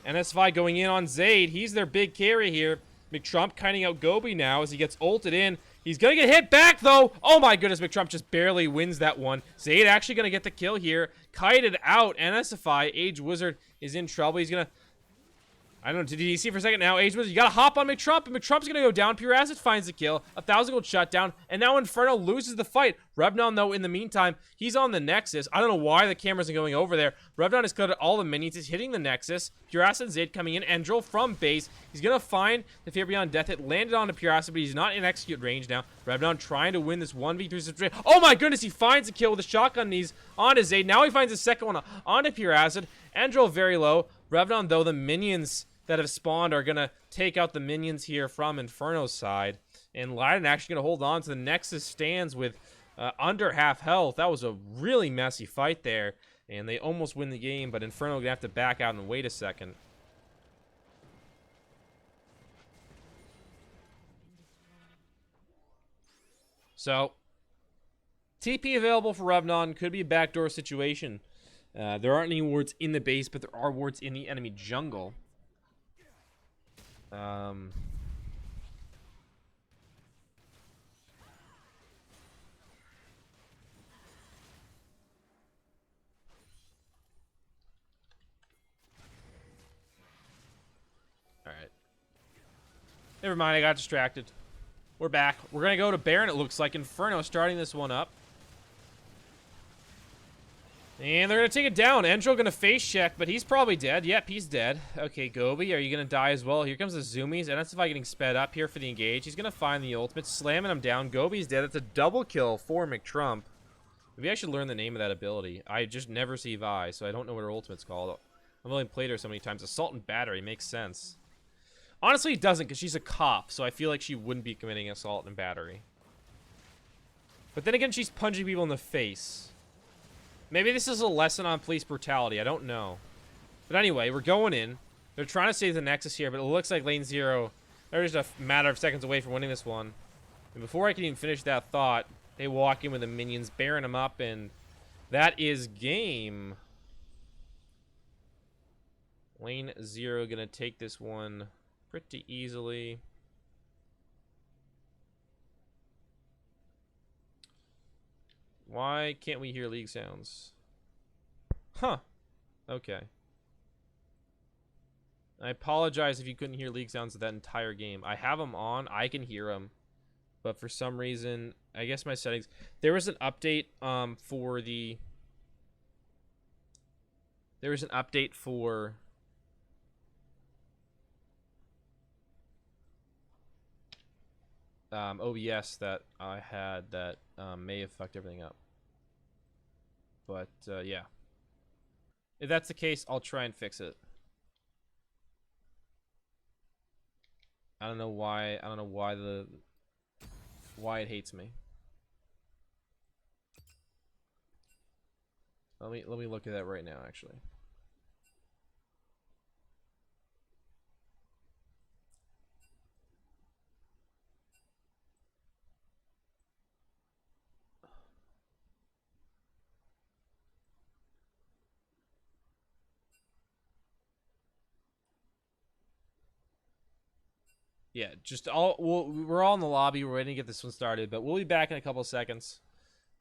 NSFI going in on Zayd. He's their big carry here. McTrump kiting out Gobi now as he gets ulted in. He's gonna get hit back though. Oh my goodness, McTrump just barely wins that one. Zayd actually gonna get the kill here. Kited out. NSFI, Age Wizard is in trouble. He's gonna, I don't know, did you see for a second now? Age Wizard, you gotta hop on McTrump, and McTrump's gonna go down. Pure Acid finds the kill. 1,000 gold shutdown, and now Inferno loses the fight. Revnon, though, in the meantime, he's on the Nexus. I don't know why the cameras are going over there. Revnon has cut all the minions. He's hitting the Nexus. Pure Acid and Zayd coming in. Endril from base. He's gonna find the Fear Beyond Death Hit. Landed on the Pure Acid, but he's not in execute range now. Revnon trying to win this 1v3 situation. Oh my goodness, he finds a kill with a shotgun knees onto Zayd. Now he finds a second one onto Pure Acid. Endril very low. Revnon, though, the minions that have spawned are gonna take out the minions here from Inferno's side, and Leiden actually gonna hold on to the Nexus stands with under half health. That was a really messy fight there, and they almost win the game, but Inferno gonna have to back out and wait a second. So TP available for Revnon, could be a backdoor situation. There aren't any wards in the base, but there are wards in the enemy jungle. Alright. Never mind, I got distracted. We're back. We're gonna go to Baron, it looks like. Inferno starting this one up. And they're gonna take it down. Endril gonna face check, but he's probably dead. Yep, he's dead. Okay, Gobi, are you gonna die as well? Here comes the zoomies. NSFI getting sped up here for the engage. He's gonna find the ultimate, slamming him down. Gobi's dead. It's a double kill for McTrump. Maybe I should learn the name of that ability. I just never see Vi, so I don't know what her ultimate's called. I've only played her so many times. Assault and Battery makes sense. Honestly, it doesn't, because she's a cop, so I feel like she wouldn't be committing assault and battery. But then again, she's punching people in the face. Maybe this is a lesson on police brutality. I don't know. But anyway, we're going in. They're trying to save the Nexus here, but it looks like Lane Zero, they're just a matter of seconds away from winning this one. And before I can even finish that thought, they walk in with the minions, bearing them up, and that is game. Lane Zero gonna take this one pretty easily. Why can't we hear League sounds? Huh. Okay. I apologize if you couldn't hear League sounds of that entire game. I have them on. I can hear them. But for some reason, I guess my settings... There was an update for the... There was an update for... OBS that I had that may have fucked everything up. But yeah, if that's the case, I'll try and fix it. I don't know why. I don't know why it hates me. Let me look at that right now, actually. Yeah, just we're all in the lobby. We're waiting to get this one started, but we'll be back in a couple of seconds.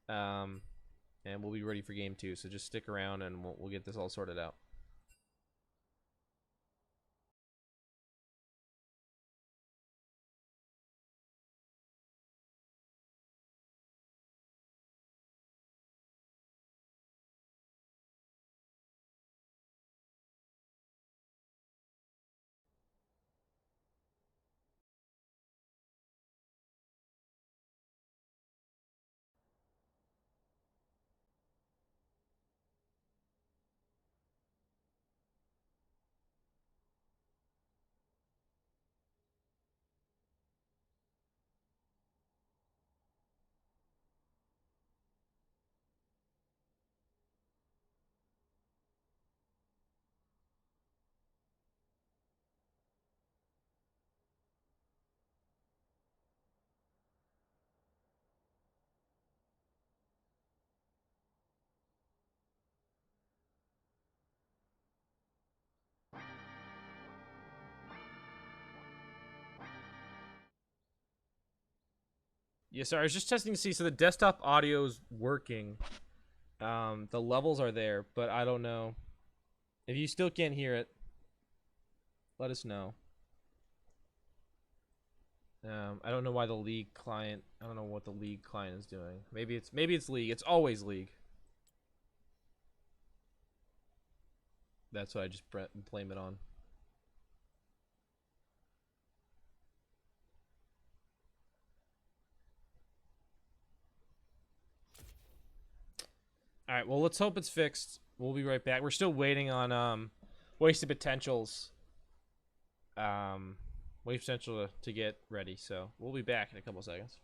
And we'll be ready for game 2. So just stick around and we'll get this all sorted out. Yeah, sorry, I was just testing to see. So the desktop audio's working. The levels are there, but I don't know. If you still can't hear it, let us know. I don't know why the League client. I don't know what the League client is doing. Maybe it's League. It's always League. That's what I just blame it on. All right. Well, let's hope it's fixed. We'll be right back. We're still waiting on wasted potentials. Wasted potential to get ready. So we'll be back in a couple seconds.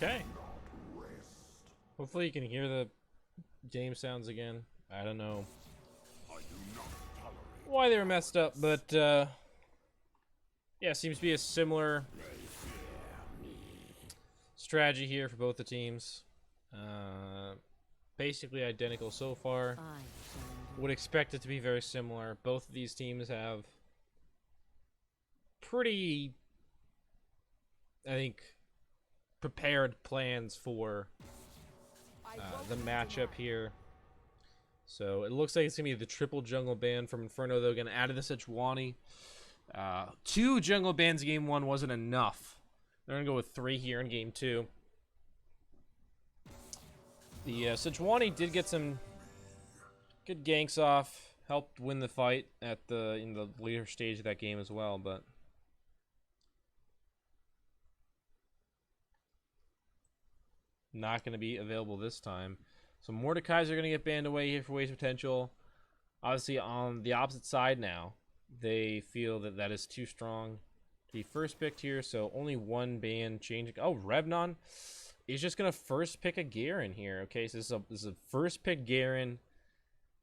Okay. Hopefully you can hear the game sounds again. I don't know why they were messed up, but yeah, seems to be a similar strategy here for both the teams. Basically identical so far. Would expect it to be very similar. Both of these teams have pretty, I think, prepared plans for the matchup here. So it looks like it's gonna be the triple jungle ban from Inferno. They're gonna add the Sejuani. 2 jungle bans in game 1 wasn't enough. They're gonna go with 3 here in game 2. The Sejuani did get some good ganks off, helped win the fight at in the later stage of that game as well, but not going to be available this time. So Mordekaiser are going to get banned away here for waste potential. Obviously, on the opposite side now, they feel that that is too strong to be first picked here, so only 1 ban changing. Oh, Revnon is just going to first pick a Garen here. Okay, so this is a first pick Garen.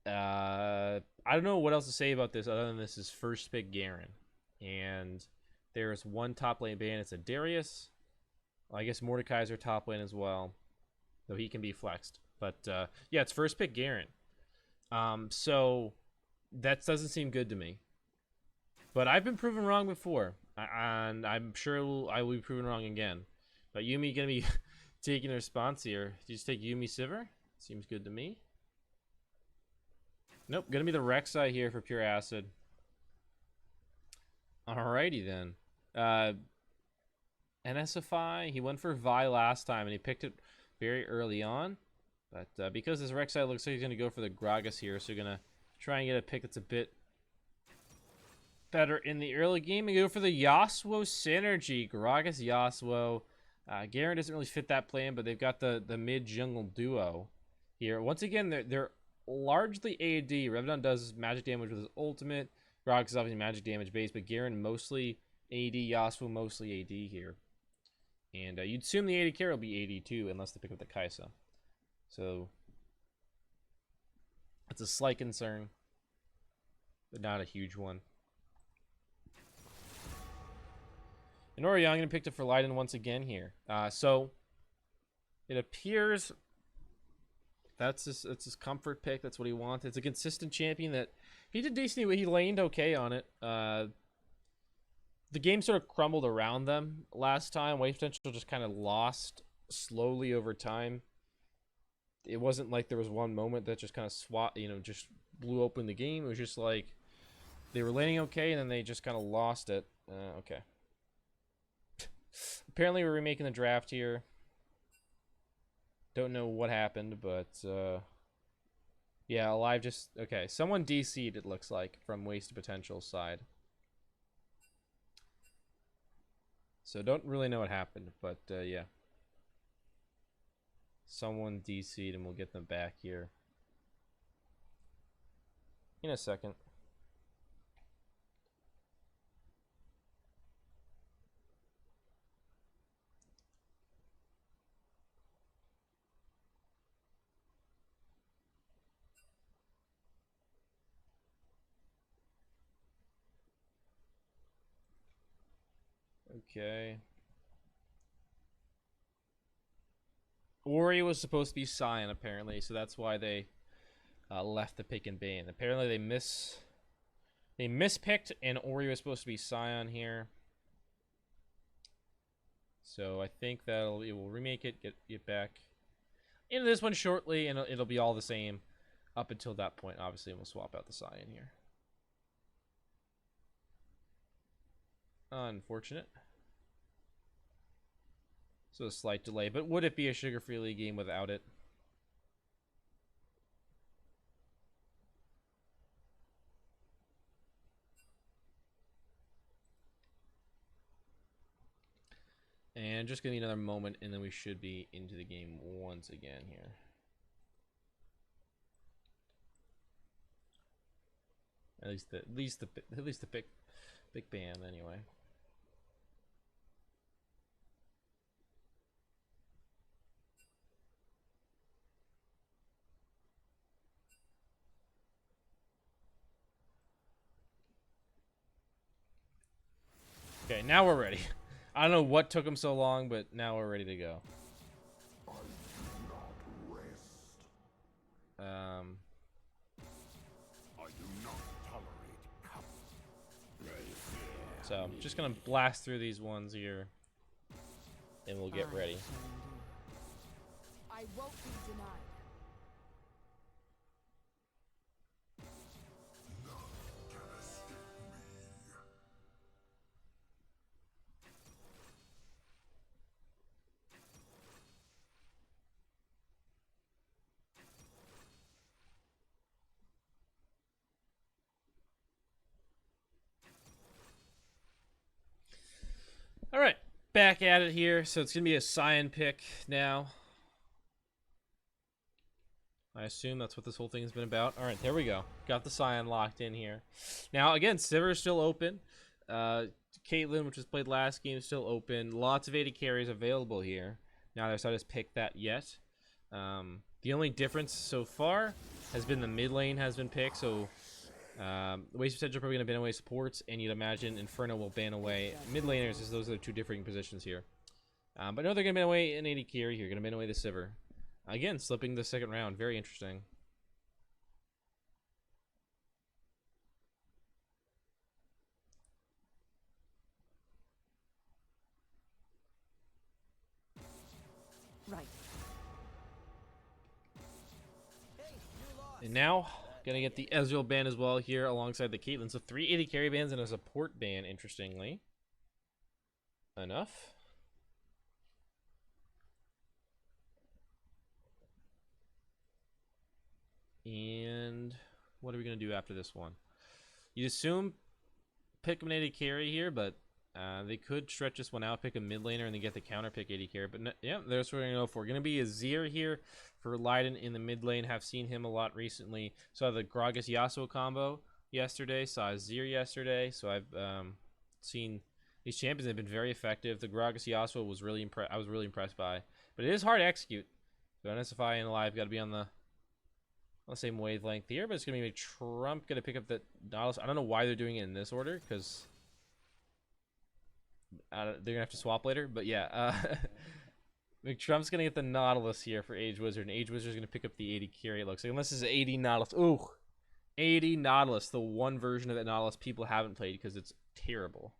I don't know what else to say about this other than this is first pick Garen. And there's 1 top lane ban. It's a Darius. Well, I guess Mordekaiser top lane as well, though he can be flexed. But yeah, it's first pick Garen. So that doesn't seem good to me. But I've been proven wrong before, and I'm sure I will be proven wrong again. But Yuumi gonna be taking a response here. Did you just take Yuumi Sivir? Seems good to me. Nope, gonna be the Rek'Sai here for Pure Acid. Alrighty then. NSFI, he went for Vi last time and he picked it very early on. But because this Rek'Sai looks like he's gonna go for the Gragas here, so you're gonna try and get a pick that's a bit better in the early game and go for the Yasuo synergy. Gragas Yasuo. Garen doesn't really fit that plan, but they've got the mid jungle duo here. Once again, they're largely AD. Revdon does magic damage with his ultimate. Gragas is obviously magic damage based, but Garen mostly AD, Yasuo mostly AD here. And you'd assume the AD carry will be AD too, unless they pick up the Kai'Sa. So it's a slight concern, but not a huge one. And Orion gonna pick up for Leiden once again here. So it appears that's his comfort pick. That's what he wants. It's a consistent champion that he did decently. He laned okay on it. The game sort of crumbled around them last time. Wave potential just kind of lost slowly over time. It wasn't like there was one moment that just kind of just blew open the game. It was just like they were laning okay, and then they just kind of lost it. Okay. Apparently, we're remaking the draft here. Don't know what happened, but yeah, Alive just okay. Someone DC'd, it looks like, from Wasted Potential side. So don't really know what happened, but yeah. Someone DC'd and we'll get them back here in a second. Okay. Ori was supposed to be Sion, apparently, so that's why they left the pick and ban. Apparently they mispicked, and Ori was supposed to be Sion here. So I think it will remake it, get back into this one shortly, and it'll be all the same up until that point. Obviously, we'll swap out the Sion here. Unfortunate. So a slight delay, but would it be a sugar-free league game without it? And just give me another moment, and then we should be into the game once again here. At least the big band anyway. now we're ready. I don't know what took him so long, but now we're ready to go. So, just gonna blast through these ones here, and we'll get ready. I won't be denied. All right, back at it here. So it's gonna be a Cyan pick now. I assume that's what this whole thing has been about. All right, there we go. Got the Cyan locked in here. Now again, Sivir is still open. Caitlyn, which was played last game, is still open. Lots of AD carries available here. Now there's not picked that yet. The only difference so far has been the mid lane has been picked. So Waste Potential probably going to ban away supports, and you'd imagine Inferno will ban away mid laners, as those are the two differing positions here. But no, they're going to ban away an AD carry here. Going to ban away the Sivir. Again, slipping the second round. Very interesting. Right. And now, gonna get the Ezreal ban as well here alongside the Caitlyn. So 3 AD carry bans and a support ban, interestingly enough. And what are we gonna do after this one? You assume pick an AD carry here, but they could stretch this one out, pick a mid laner, and then get the counter pick AD carry. But no, yeah, that's what we're gonna go for. Gonna be a Azir here for Leiden in the mid lane. Have seen him a lot recently. Saw the Gragas Yasuo combo yesterday. Saw Azir yesterday. So I've seen these champions have been very effective. The Gragas Yasuo was really I was really impressed by, but it is hard to execute. So NSFI and Alive got to be on the same wavelength here. But it's gonna be Trump gonna pick up the Nautilus. I don't know why they're doing it in this order, because they're gonna have to swap later. But yeah, McTrump's gonna get the Nautilus here for Age Wizard, and Age Wizard's gonna pick up the 80 carry. It looks like, unless this is 80 Nautilus. Ooh, 80 Nautilus, the one version of that Nautilus people haven't played because it's terrible.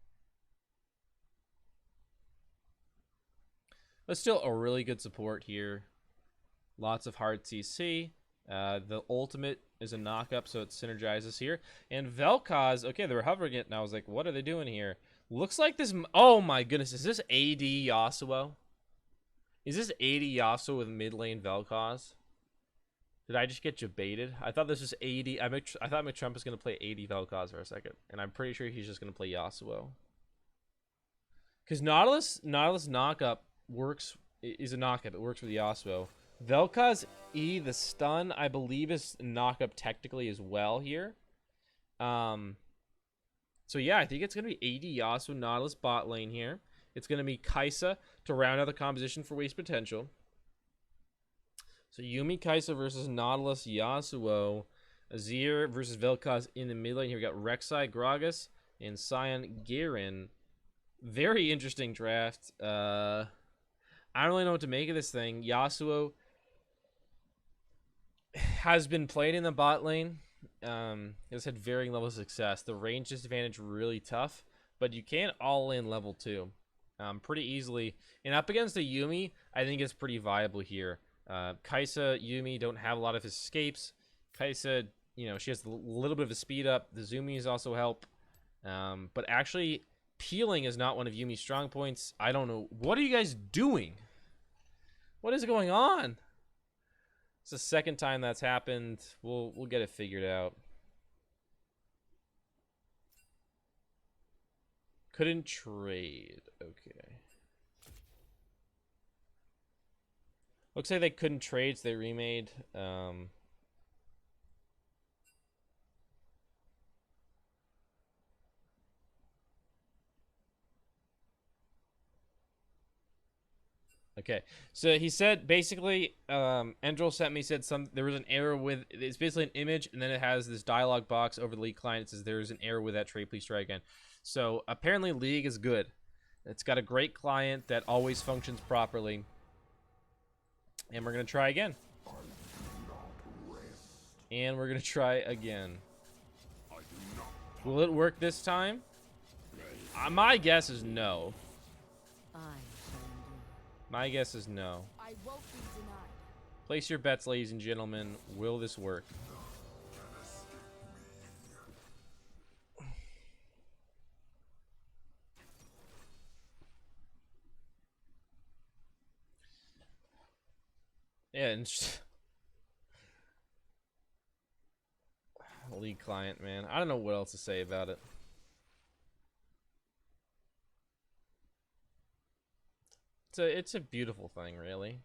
But still a really good support here. Lots of hard CC. The ultimate is a knock-up, so it synergizes here. And Vel'Koz, okay, they were hovering it, and I was like, what are they doing here? Looks like this... Oh my goodness, is this AD Yasuo? Is this AD Yasuo with mid lane Vel'Koz? Did I just get jebaited? I thought this was AD... I thought McTrump was going to play AD Vel'Koz for a second, and I'm pretty sure he's just going to play Yasuo. Because Nautilus knock-up works... is a knock-up. It works with Yasuo. Vel'Koz E, the stun, I believe, is knock-up technically as well here. So yeah, I think it's going to be AD Yasuo Nautilus bot lane here. It's going to be Kai'Sa to round out the composition for Waste Potential. So Yuumi Kai'Sa versus Nautilus Yasuo. Azir versus Vel'Koz in the mid lane. Here we got Rek'Sai, Gragas, and Cyan Garen. Very interesting draft. I don't really know what to make of this thing. Yasuo has been played in the bot lane. Has had varying levels of success. The range disadvantage really tough, but you can all in level 2 pretty easily. And up against a Yuumi, I think it's pretty viable here. Kai'Sa, Yuumi don't have a lot of escapes. Kai'Sa, you know, she has a little bit of a speed up. The Zoomies also help. But actually, peeling is not one of Yumi's strong points. I don't know. What are you guys doing? What is going on? It's the second time that's happened. We'll get it figured out. Couldn't trade. Okay. Looks like they couldn't trade, so they remade. Okay, so he said basically, Endrel sent me, said there was an error with, it's basically an image, and then it has this dialogue box over the lead client. It says there is an error with that trade, please try again. So apparently League is good. It's got a great client that always functions properly. And we're going to try again. And we're going to try again. Will it work this time? My guess is no. I shall endure. My guess is no. I won't be denied. Place your bets, ladies and gentlemen. Will this work? Yeah, and League client, man. I don't know what else to say about it. It's a beautiful thing, really.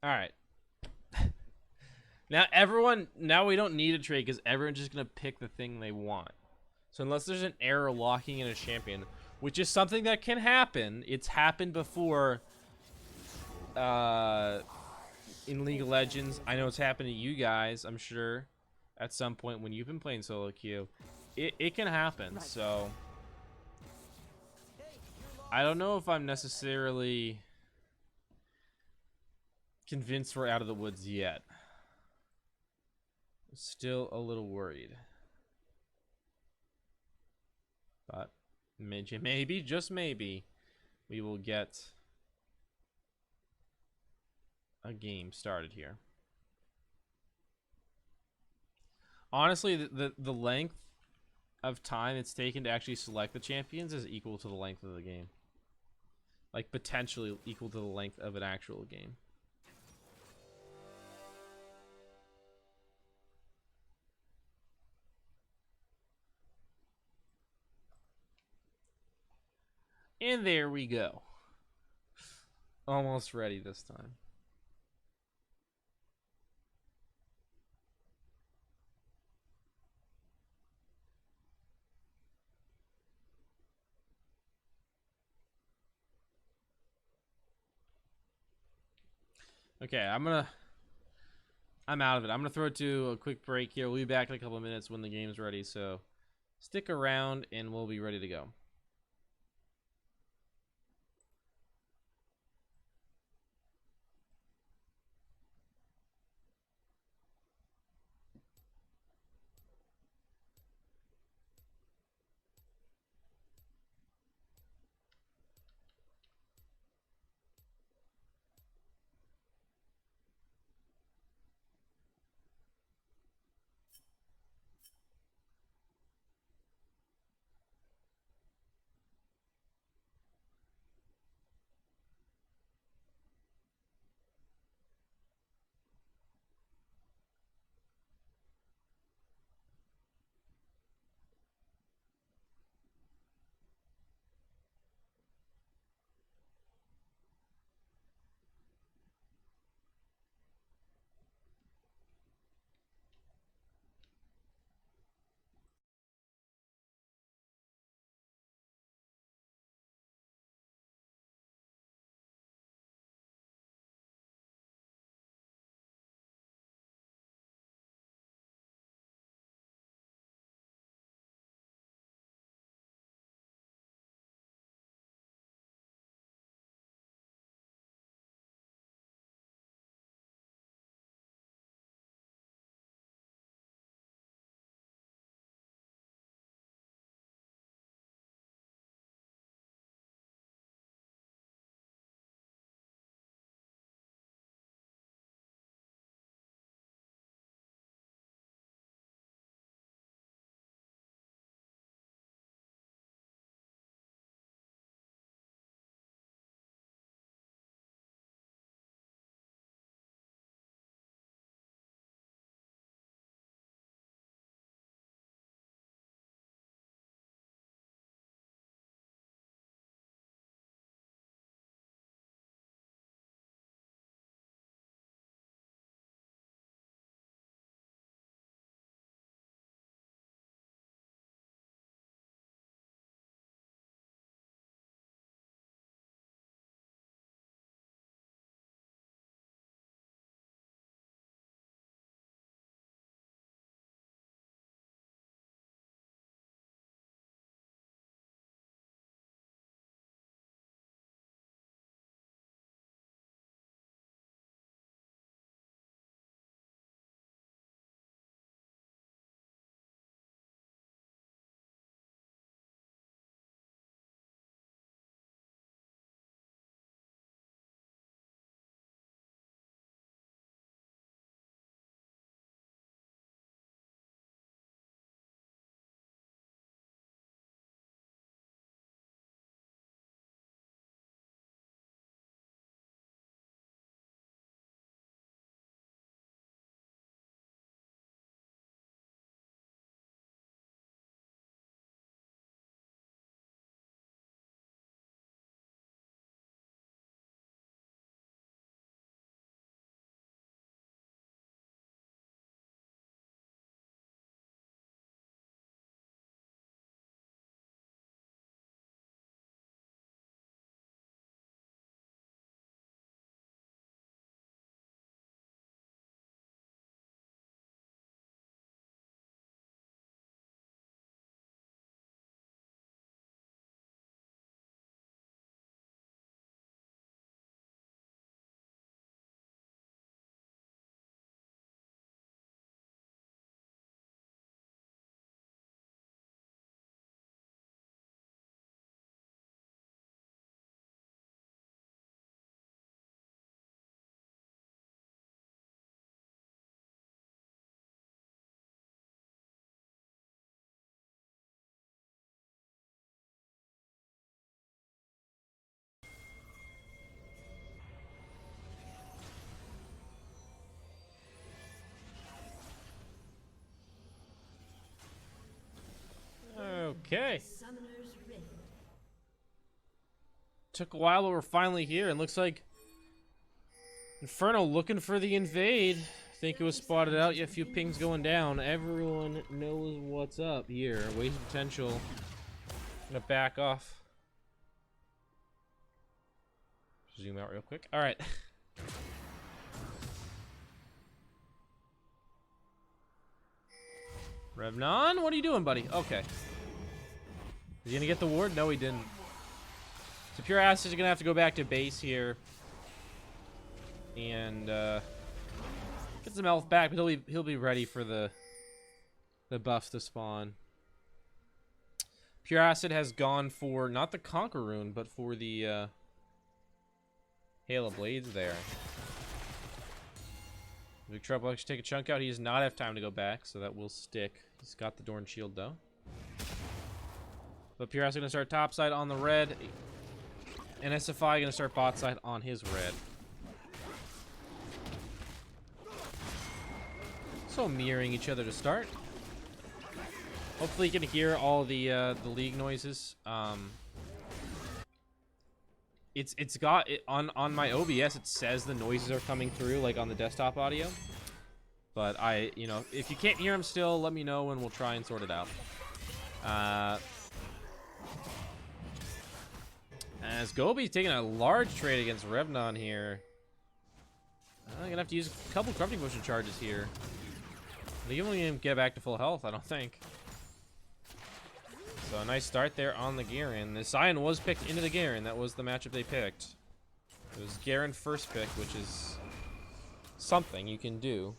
All right. Now we don't need a trade because everyone's just gonna pick the thing they want. So unless there's an error locking in a champion, which is something that can happen, it's happened before. In League of Legends, I know it's happened to you guys. I'm sure, at some point when you've been playing solo queue, it can happen. Right. So I don't know if I'm necessarily convinced we're out of the woods yet. Still a little worried. But maybe, just maybe, we will get a game started here. Honestly, the length of time it's taken to actually select the champions is equal to the length of the game. Like, potentially equal to the length of an actual game. And there we go. Almost ready this time. Okay, I'm out of it. I'm gonna throw it to a quick break here. We'll be back in a couple of minutes when the game's ready, so stick around and we'll be ready to go. Okay. Took a while, but we're finally here, and looks like Inferno looking for the invade. I think it was spotted out. Yeah, a few pings going down. Everyone knows what's up here. Waste potential. Gonna back off. Zoom out real quick. All right. Revnon, what are you doing, buddy? Okay. Is he gonna get the ward? No, he didn't. So Pure Acid is gonna have to go back to base here and get some health back, but he'll be ready for the buff to spawn. Pure Acid has gone for not the Conquer Rune, but for the Hail of Blades there. Big Trouble actually take a chunk out. He does not have time to go back, so that will stick. He's got the Dorn Shield though. But Pure Acid gonna start top side on the red, and SFI gonna start bot side on his red. So mirroring each other to start. Hopefully you can hear all the league noises. It's got it on my OBS. It says the noises are coming through like on the desktop audio. But you know, if you can't hear them still, let me know and we'll try and sort it out. As Gobi's taking a large trade against Revnon here. I'm gonna have to use a couple Corrupting Potion charges here. They won't even get back to full health, I don't think. So a nice start there on the Garen. The Sion was picked into the Garen. That was the matchup they picked. It was Garen first pick, which is something you can do.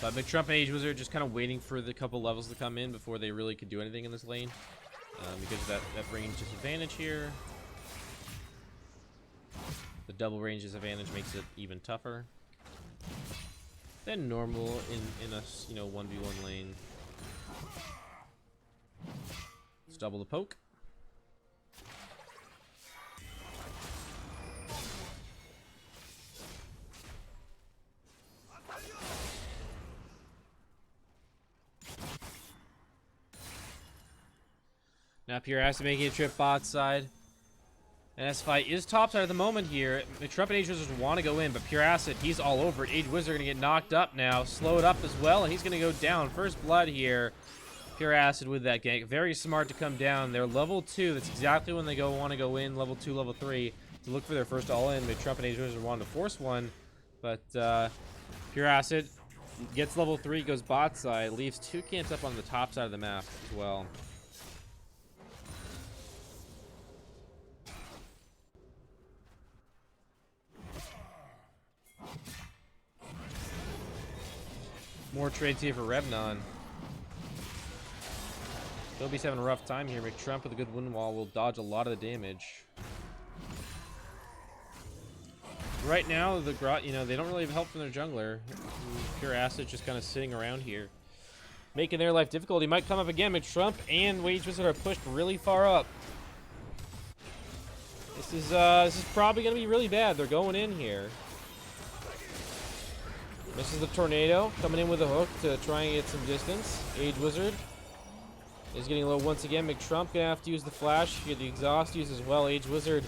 But McTrump and Age Wizard just kind of waiting for the couple levels to come in before they really could do anything in this lane. Because of that range disadvantage here. The double range disadvantage makes it even tougher than normal in a 1v1 lane. Let's double the poke. Now Pure Acid making a trip bot side. And SFI is top side at the moment here. Trump and Age Wizards want to go in, but Pure Acid, he's all over it. Age Wizard going to get knocked up now. Slowed up as well, and he's going to go down. First blood here. Pure Acid with that gank. Very smart to come down. They're level 2. That's exactly when they want to go in. Level 2, level 3 to look for their first all-in. But Trump and Age Wizard wanted to force one. But Pure Acid gets level 3, goes bot side. Leaves 2 camps up on the top side of the map as well. More trades here for Revnon. Gobi's having a rough time here. McTrump with a good wind wall will dodge a lot of the damage. Right now, they don't really have help from their jungler. Pure Acid just kind of sitting around here, making their life difficult. He might come up again. McTrump and Age Wizard are pushed really far up. This is probably gonna be really bad. They're going in here. This is the Tornado coming in with a hook to try and get some distance. Age Wizard is getting low once again. McTrump gonna have to use the flash. Get the exhaust used as well. Age Wizard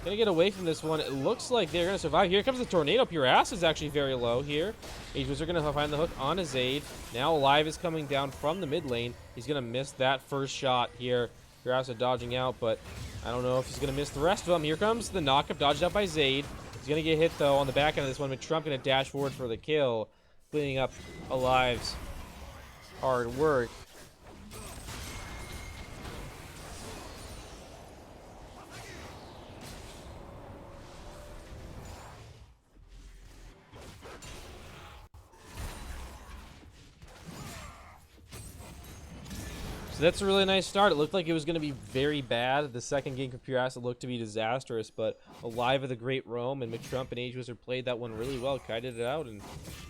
gonna get away from this one. It looks like they're gonna survive. Here comes the Tornado. Pure Acid is actually very low here. Age Wizard gonna find the hook on his Zaid. Now Alive is coming down from the mid lane. He's gonna miss that first shot here. Pure Acid dodging out, but I don't know if he's gonna miss the rest of them. Here comes the knockup, dodged out by Zaid. He's gonna get hit though on the back end of this one. McTrump gonna dash forward for the kill, cleaning up Alive's hard work. So that's a really nice start. It looked like it was going to be very bad. The second game of Pure Acid looked to be disastrous, but Alive of the Great Rome and McTrump and Age Wizard played that one really well, kited it out, and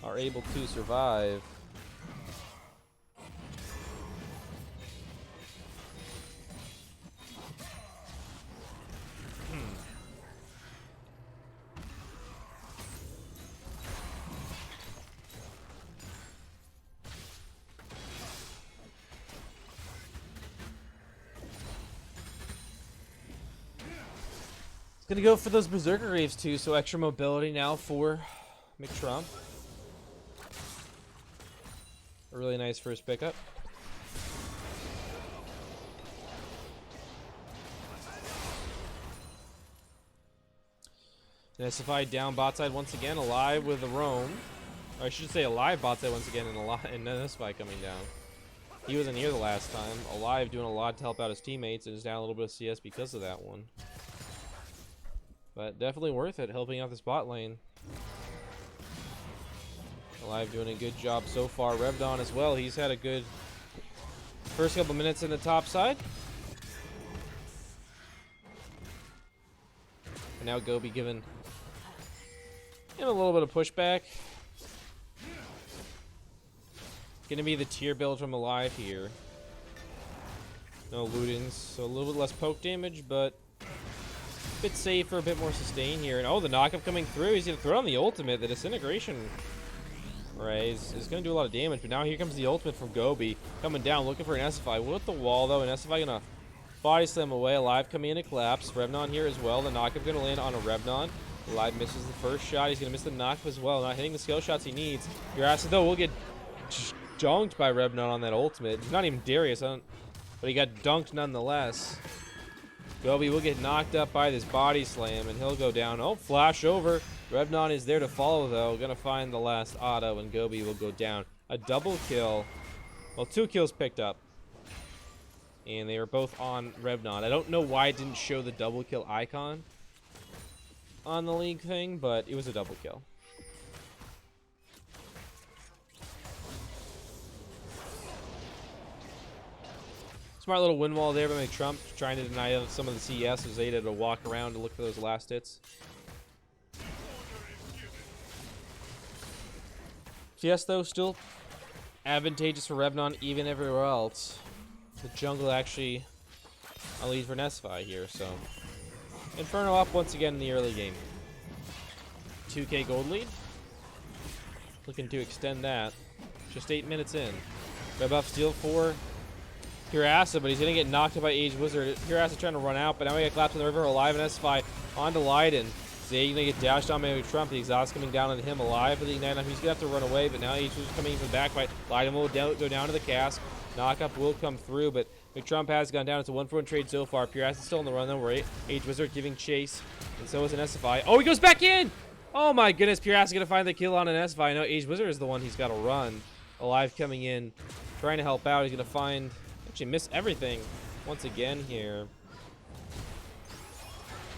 are able to survive. Gonna go for those Berserker Graves too, so extra mobility now for McTrump. A really nice first pickup. And SFI down bot side once again, alive with the roam. Or I should say alive bot side once again, and then SFI coming down. He wasn't here the last time. Alive doing a lot to help out his teammates, and is down a little bit of CS because of that one. But definitely worth it, helping out this bot lane. Alive doing a good job so far. Revdon as well. He's had a good first couple minutes in the top side. And now Gobi giving him a little bit of pushback. Gonna be the tier build from Alive here. No lootings, so a little bit less poke damage, but a bit safer, a bit more sustain here. And oh, the knockup coming through. He's gonna throw on the ultimate. The disintegration ray is gonna do a lot of damage, but now here comes the ultimate from Gobi. Coming down, looking for an SFI. With the wall though, and SFI gonna body slam away. Alive coming in to collapse. Revnon here as well. The knockup gonna land on a Revnon. Alive misses the first shot. He's gonna miss the knockup as well. Not hitting the skill shots he needs. Your ass though will get dunked by Revnon on that ultimate. He's not even Darius, but he got dunked nonetheless. Gobi will get knocked up by this body slam, and he'll go down. Oh, flash over. Revnon is there to follow, though. Gonna find the last auto, and Gobi will go down. A double kill. Well, 2 kills picked up. And they were both on Revnon. I don't know why it didn't show the double kill icon on the league thing, but it was a double kill. Smart little win wall there by McTrump, trying to deny some of the CS as Zeta to walk around to look for those last hits. CS though, still advantageous for Revnon even everywhere else. The jungle actually a lead for SFI here, so Inferno up once again in the early game. 2K gold lead. Looking to extend that. Just 8 minutes in. Red buff steal for Pirasa, but he's gonna get knocked out by Age Wizard. Pirasa trying to run out, but now we get collapsed in the river. Alive and SFI onto Leiden. Zay gonna get dashed on by Trump. The exhaust coming down on him. Alive with the ignite. He's gonna have to run away, but now Age Wizard coming in from the back fight. Leiden will go down to the cask. Knockup will come through, but McTrump has gone down. It's a 1-for-1 trade so far. Pirasa still on the run though. Right, Age Wizard giving chase, and so is an SFI. Oh, he goes back in. Oh my goodness, Pirasa gonna find the kill on an SFI. No, Age Wizard is the one he's got to run. Alive coming in, trying to help out. He's gonna find. Actually miss everything once again here.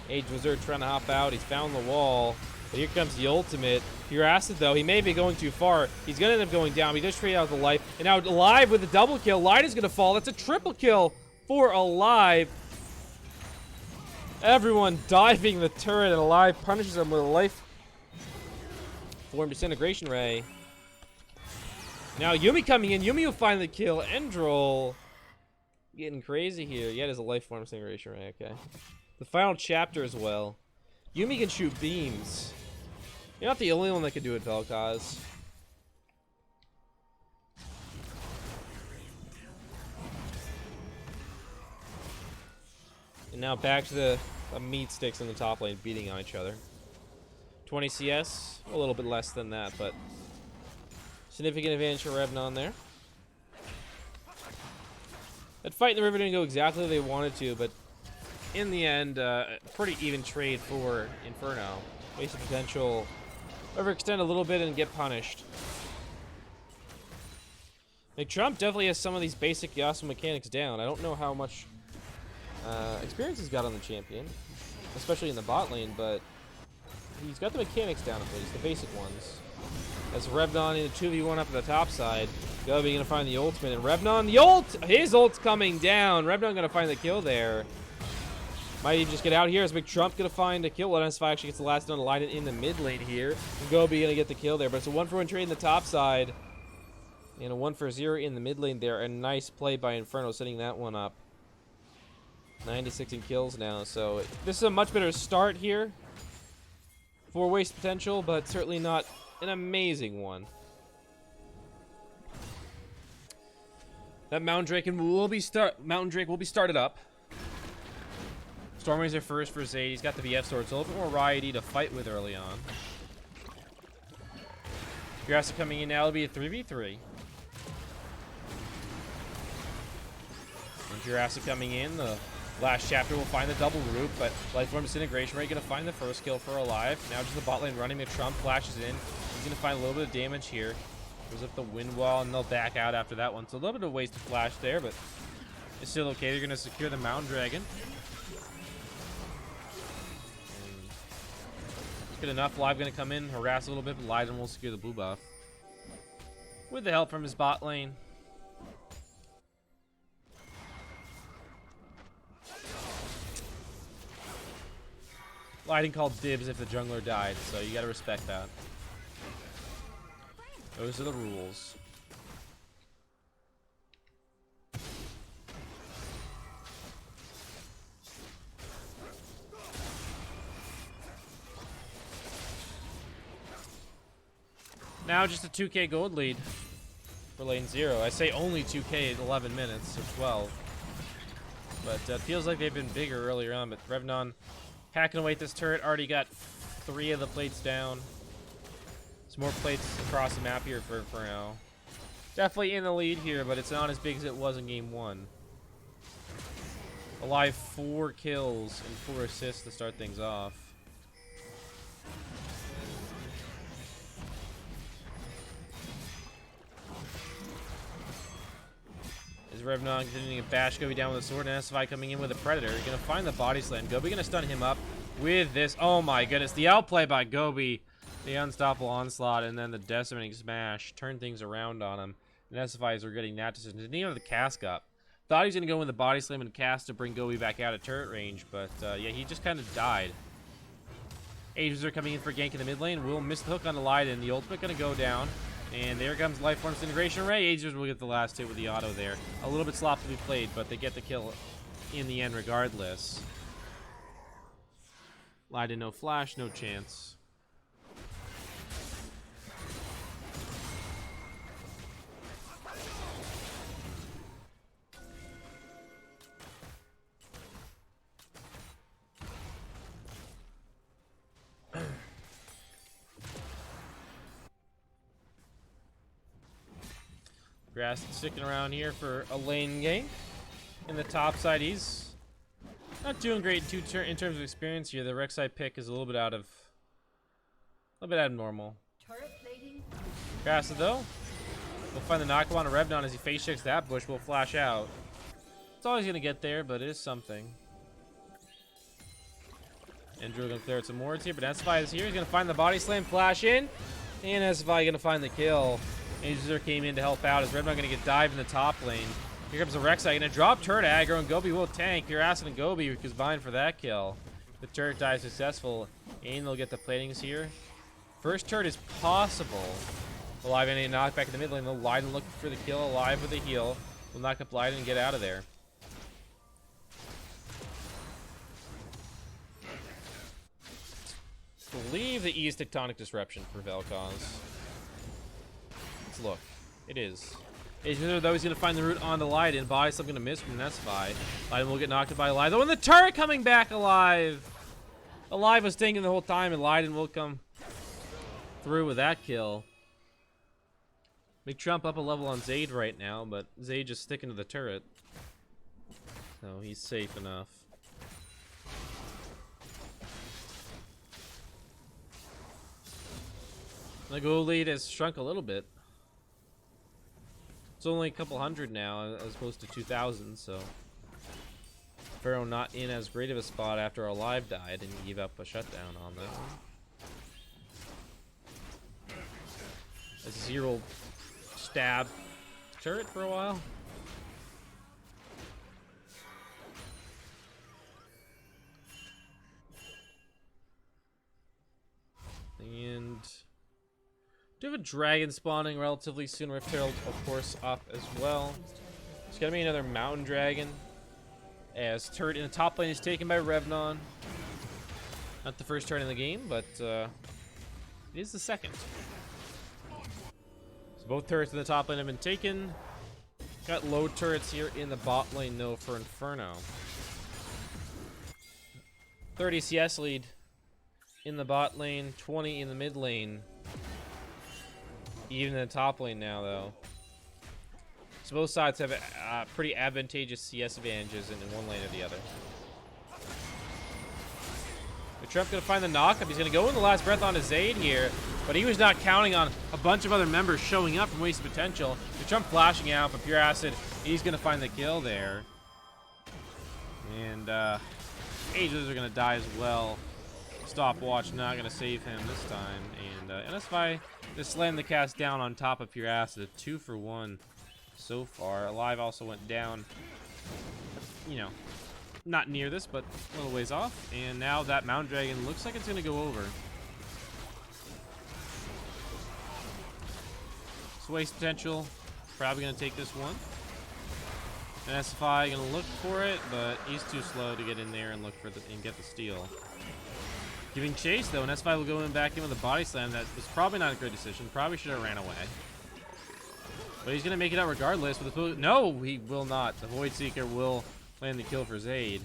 Age Wizard trying to hop out. He's found the wall. But here comes the ultimate. Pure Acid, though. He may be going too far. He's going to end up going down. He just traded out the life. And now Alive with a double kill. Light is going to fall. That's a triple kill for Alive. Everyone diving the turret, and Alive punishes him with a life form disintegration ray. Now Yumi coming in. Yumi will find the kill. Endrol getting crazy here. Yeah, there's a life form disintegration ray. Okay. The final chapter as well. Yumi can shoot beams. You're not the only one that can do it, Vel'Koz. And now back to the meat sticks in the top lane beating on each other. 20 CS, a little bit less than that, but significant advantage for Revnon there. That fight in the river didn't go exactly the way they wanted to, but in the end, pretty even trade for Inferno. Wasted potential, overextend a little bit and get punished. McTrump definitely has some of these basic Yasuo mechanics down. I don't know how much experience he's got on the champion, especially in the bot lane, but he's got the mechanics down at least, the basic ones. As Revnon in a 2v1 up at the top side. Gobi gonna find the ultimate, and Revnon, the ult! His ult's coming down. Revnon gonna find the kill there. Might even just get out here as McTrump gonna find a kill. NS5 actually gets the last done Leiden in the mid lane here. And Gobi gonna get the kill there, but it's a 1-for-1 trade in the top side. And a 1-for-0 in the mid lane there. A nice play by Inferno setting that one up. 96 in kills now, so this is a much better start here for waste potential, but certainly not an amazing one. That Mountain Drake will be started up. Storm Razor first for Zayd. He's got the BF sword, so a little bit more variety to fight with early on. Jurassic coming in now. It'll be a 3v3. And Jurassic coming in. The last chapter will find the double root, but Lifeform Disintegration Ray going to find the first kill for Alive. Now just the bot lane running. McTrump flashes in. He's going to find a little bit of damage here. Goes up the wind wall, and they'll back out after that one. So a little bit of a wasted flash there, but it's still okay. They're going to secure the Mountain Dragon. Good enough. Live going to come in, harass a little bit, but Leiden will secure the blue buff. With the help from his bot lane. Leiden called dibs if the jungler died, so you got to respect that. Those are the rules. Now just a 2k gold lead for lane 0. I say only 2k in 11 minutes or 12. But it feels like they've been bigger earlier on. But Revnon hacking away at this turret. Already got 3 of the plates down. There's more plates across the map here for now. Definitely in the lead here, but it's not as big as it was in game 1. Alive 4 kills and 4 assists to start things off. Revnon continuing to bash Gobi down with a sword, and SFI coming in with a Predator. You're going to find the body slam. Gobi going to stun him up with this. Oh my goodness. The outplay by Gobi. The unstoppable onslaught and then the decimating smash. Turn things around on him. And SFIs are getting that decision. Didn't even have the cast up. Thought he was going to go in the body slam and cast to bring Gobi back out of turret range. But yeah, he just kind of died. Ages are coming in for gank in the mid lane. Will miss the hook on the Leiden. The ultimate going to go down. And there comes Lifeform Disintegration Ray. Agers will get the last hit with the auto there. A little bit sloppily played, but they get the kill in the end regardless. Leiden, no flash, no chance. Grass sticking around here for a lane gank. In the top side, he's not doing great in terms of experience here. The Rek'Sai pick is a little bit abnormal. Grass though, we'll find the knockup on a Revnon as he face checks that bush. Will flash out. It's always gonna get there, but it is something. Andrew gonna clear out some wards here, but SFI is here. He's gonna find the body slam, flash in, and SFI gonna find the kill. Azer came in to help out as Revnon going to get dived in the top lane. Here comes the Rek'Sai, going to drop turret aggro, and Gobi will tank. You're asking Gobi because vying for that kill. The turret dies successful, and they'll get the platings here. First turret is possible. Alive and a knockback in the mid lane. The Leiden looking for the kill. Alive with a heal. We'll knock up Leiden and get out of there. I believe the E is Tectonic Disruption for Vel'Koz. Let's look. It is. Though he's going to find the root on the Leiden. Body slam going to miss from Nesfai. Leiden will get knocked by Alive. Oh, and the turret coming back alive. Alive was stinking the whole time, and Leiden will come through with that kill. McTrump up a level on Zayd right now, but Zayd just sticking to the turret. So he's safe enough. The goal lead has shrunk a little bit. It's only a couple hundred now, as opposed to 2,000, so Pharaoh not in as great of a spot after Alive died and gave up a shutdown on that one. A 0 stab turret for a while. And do have a dragon spawning relatively soon. Rift Herald, of course, up as well. There's gonna be another mountain dragon. As turret in the top lane is taken by Revnon. Not the first turret in the game, but it is the second. So both turrets in the top lane have been taken. Got low turrets here in the bot lane, though, for Inferno. 30 CS lead in the bot lane, 20 in the mid lane. Even in the top lane now, though. So both sides have pretty advantageous CS advantages in one lane or the other. Trump gonna find the knockup. He's gonna go in the last breath on his Zayd here, but he was not counting on a bunch of other members showing up from Wasted Potential. Trump flashing out, but Pure Acid, he's gonna find the kill there. And Ages are gonna die as well. Stopwatch not gonna save him this time. And NSFI just slammed the cast down on top of Pure Acid. 2 for 1 so far. Alive also went down. You know, not near this, but a little ways off. And now that Mount Dragon looks like it's going to go over. So Waste Potential, probably going to take this one. And SFI going to look for it, but he's too slow to get in there and look for and get the steal. Giving chase though, and SFI will go back in with a body slam. That was probably not a good decision. Probably should have ran away. But he's going to make it out regardless. With the no, he will not. The Void Seeker will land the kill for Zayd.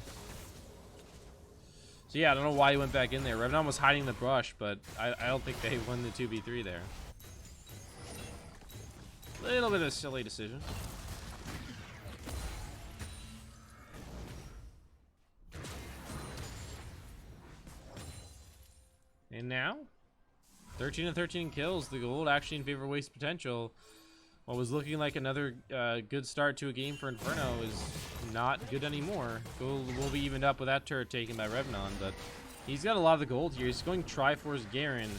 So yeah, I don't know why he went back in there. Revenant was hiding in the brush, but I don't think they won the 2v3 there. A little bit of a silly decision. And now, 13 and 13 kills. The gold actually in favor of Waste Potential. What was looking like another good start to a game for Inferno is not good anymore. Gold will be evened up with that turret taken by Revenant, but he's got a lot of the gold here. He's going Triforce Garen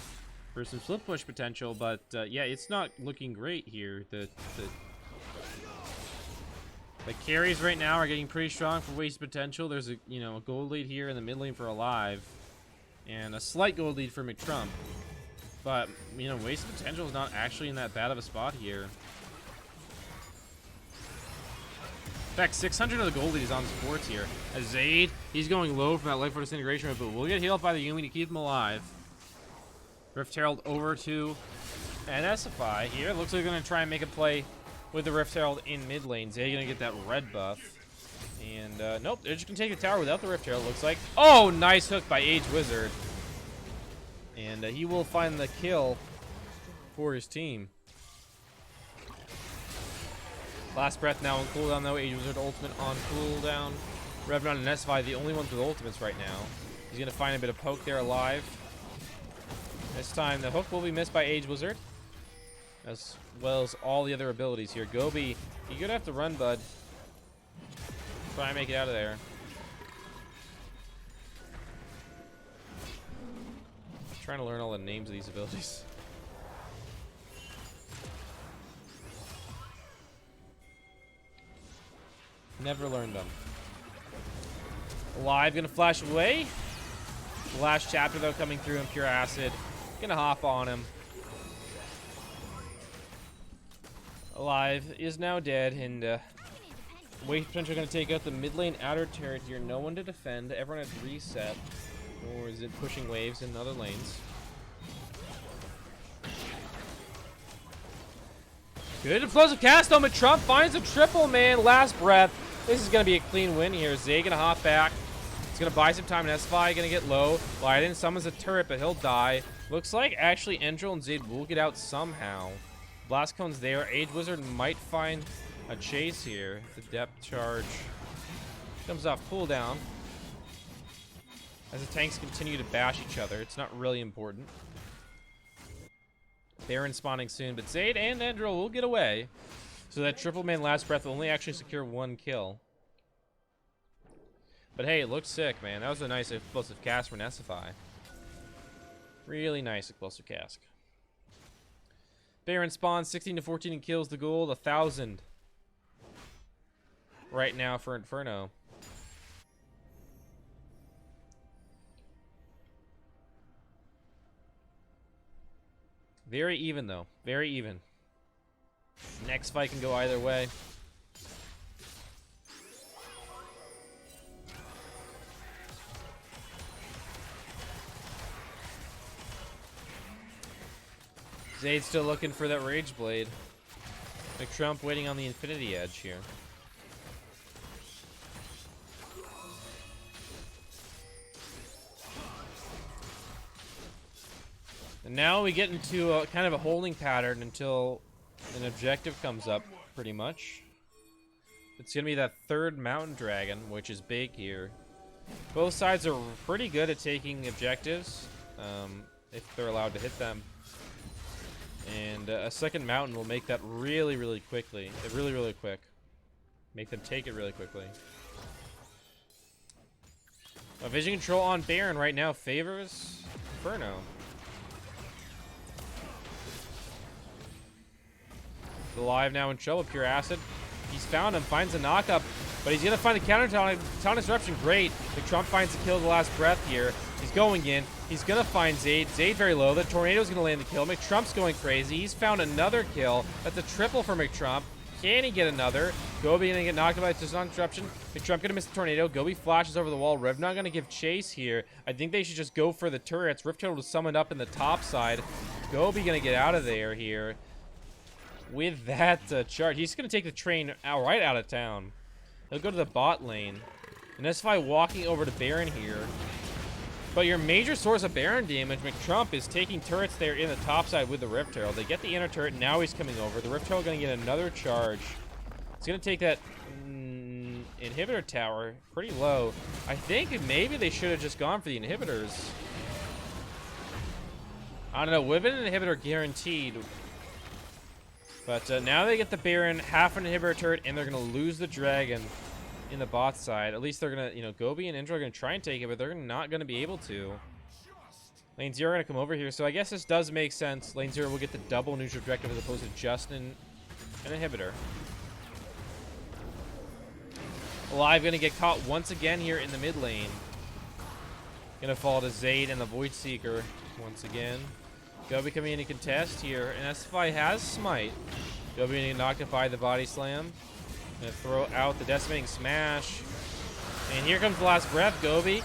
for some split push potential, but yeah, it's not looking great here. The carries right now are getting pretty strong for Waste Potential. There's a a gold lead here in the mid lane for Alive, and a slight gold lead for McTrump. But Waste Potential is not actually in that bad of a spot here. In fact, 600 of the gold lead is on sports here. As Zayd, he's going low from that Life Force Disintegration, but will get healed by the Yumi to keep him alive. Rift Herald over to NSFI here. Looks like they're going to try and make a play with the Rift Herald in mid lane. Zayd going to get that red buff. And nope, they're just going to take the tower without the Rift Herald, looks like. Oh, nice hook by Age Wizard. And he will find the kill for his team. Last breath now on cooldown though. Age Wizard ultimate on cooldown. Revenant and SFI the only ones with ultimates right now. He's going to find a bit of poke there Alive. This time the hook will be missed by Age Wizard, as well as all the other abilities here. Gobi, you're going to have to run, bud. Try and make it out of there. I'm trying to learn all the names of these abilities. Never learned them. Alive, gonna flash away. The last chapter though coming through in Pure Acid. Gonna hop on him. Alive is now dead, and Waste Potential gonna take out the mid lane outer turret here. No one to defend. Everyone has reset. Or is it pushing waves in other lanes? Good explosive cast on Trump finds a triple, man. Last breath. This is going to be a clean win here. Zay going to hop back. It's going to buy some time, and SFI going to get low. Biden summons a turret, but he'll die. Looks like actually Endril and Zayd will get out somehow. Blast Cone's there. Age Wizard might find a chase here. The depth charge comes off cooldown. As the tanks continue to bash each other, it's not really important. Baron spawning soon, but Zayd and Endril will get away. So that triple man last breath will only actually secure 1 kill. But hey, it looked sick, man. That was a nice explosive cast for SFI. Really nice explosive cast. Baron spawns 16 to 14 and kills the gold. 1,000 right now for Inferno. Very even, though. Very even. Next fight can go either way. Zayd's still looking for that Rage Blade. McTrump waiting on the Infinity Edge here. And now we get into a kind of a holding pattern until an objective comes up, pretty much. It's gonna be that third mountain dragon, which is big here. Both sides are pretty good at taking objectives, if they're allowed to hit them. And a second mountain will make that really, really quickly. Really, really quick. Make them take it really quickly. Vision control on Baron right now favors Inferno. Alive now in trouble. Pure Acid. He's found him. Finds a knockup. But he's going to find the counter taunt disruption. Great. McTrump finds the kill the last breath here. He's going in. He's going to find Zayd. Zayd very low. The Tornado's going to land the kill. McTrump's going crazy. He's found another kill. That's a triple for McTrump. Can he get another? Gobi going to get knocked by taunt disruption. McTrump going to miss the Tornado. Gobi flashes over the wall. Revnon going to give chase here. I think they should just go for the turrets. Rift Turtle was summoned up in the top side. Gobi going to get out of there here. With that charge, he's going to take the train right out of town. He'll go to the bot lane. And SFL walking over to Baron here. But your major source of Baron damage, McTrump, is taking turrets there in the top side with the Rift Herald. They get the inner turret, now he's coming over. The Rift Herald going to get another charge. It's going to take that inhibitor tower pretty low. I think maybe they should have just gone for the inhibitors. I don't know, would have been an inhibitor guaranteed. But now they get the Baron, half an inhibitor turret, and they're going to lose the dragon in the bot side. At least they're going to, Gobi and Indra are going to try and take it, but they're not going to be able to. Lane 0 are going to come over here, so I guess this does make sense. Lane 0 will get the double neutral objective as opposed to just an inhibitor. Alive going to get caught once again here in the mid lane. Going to fall to Zayd and the Void Seeker once again. Gobi coming in to contest here, and SFL has Smite. Gobi getting knocked up by the Body Slam. Gonna throw out the Decimating Smash. And here comes the last breath, Gobi.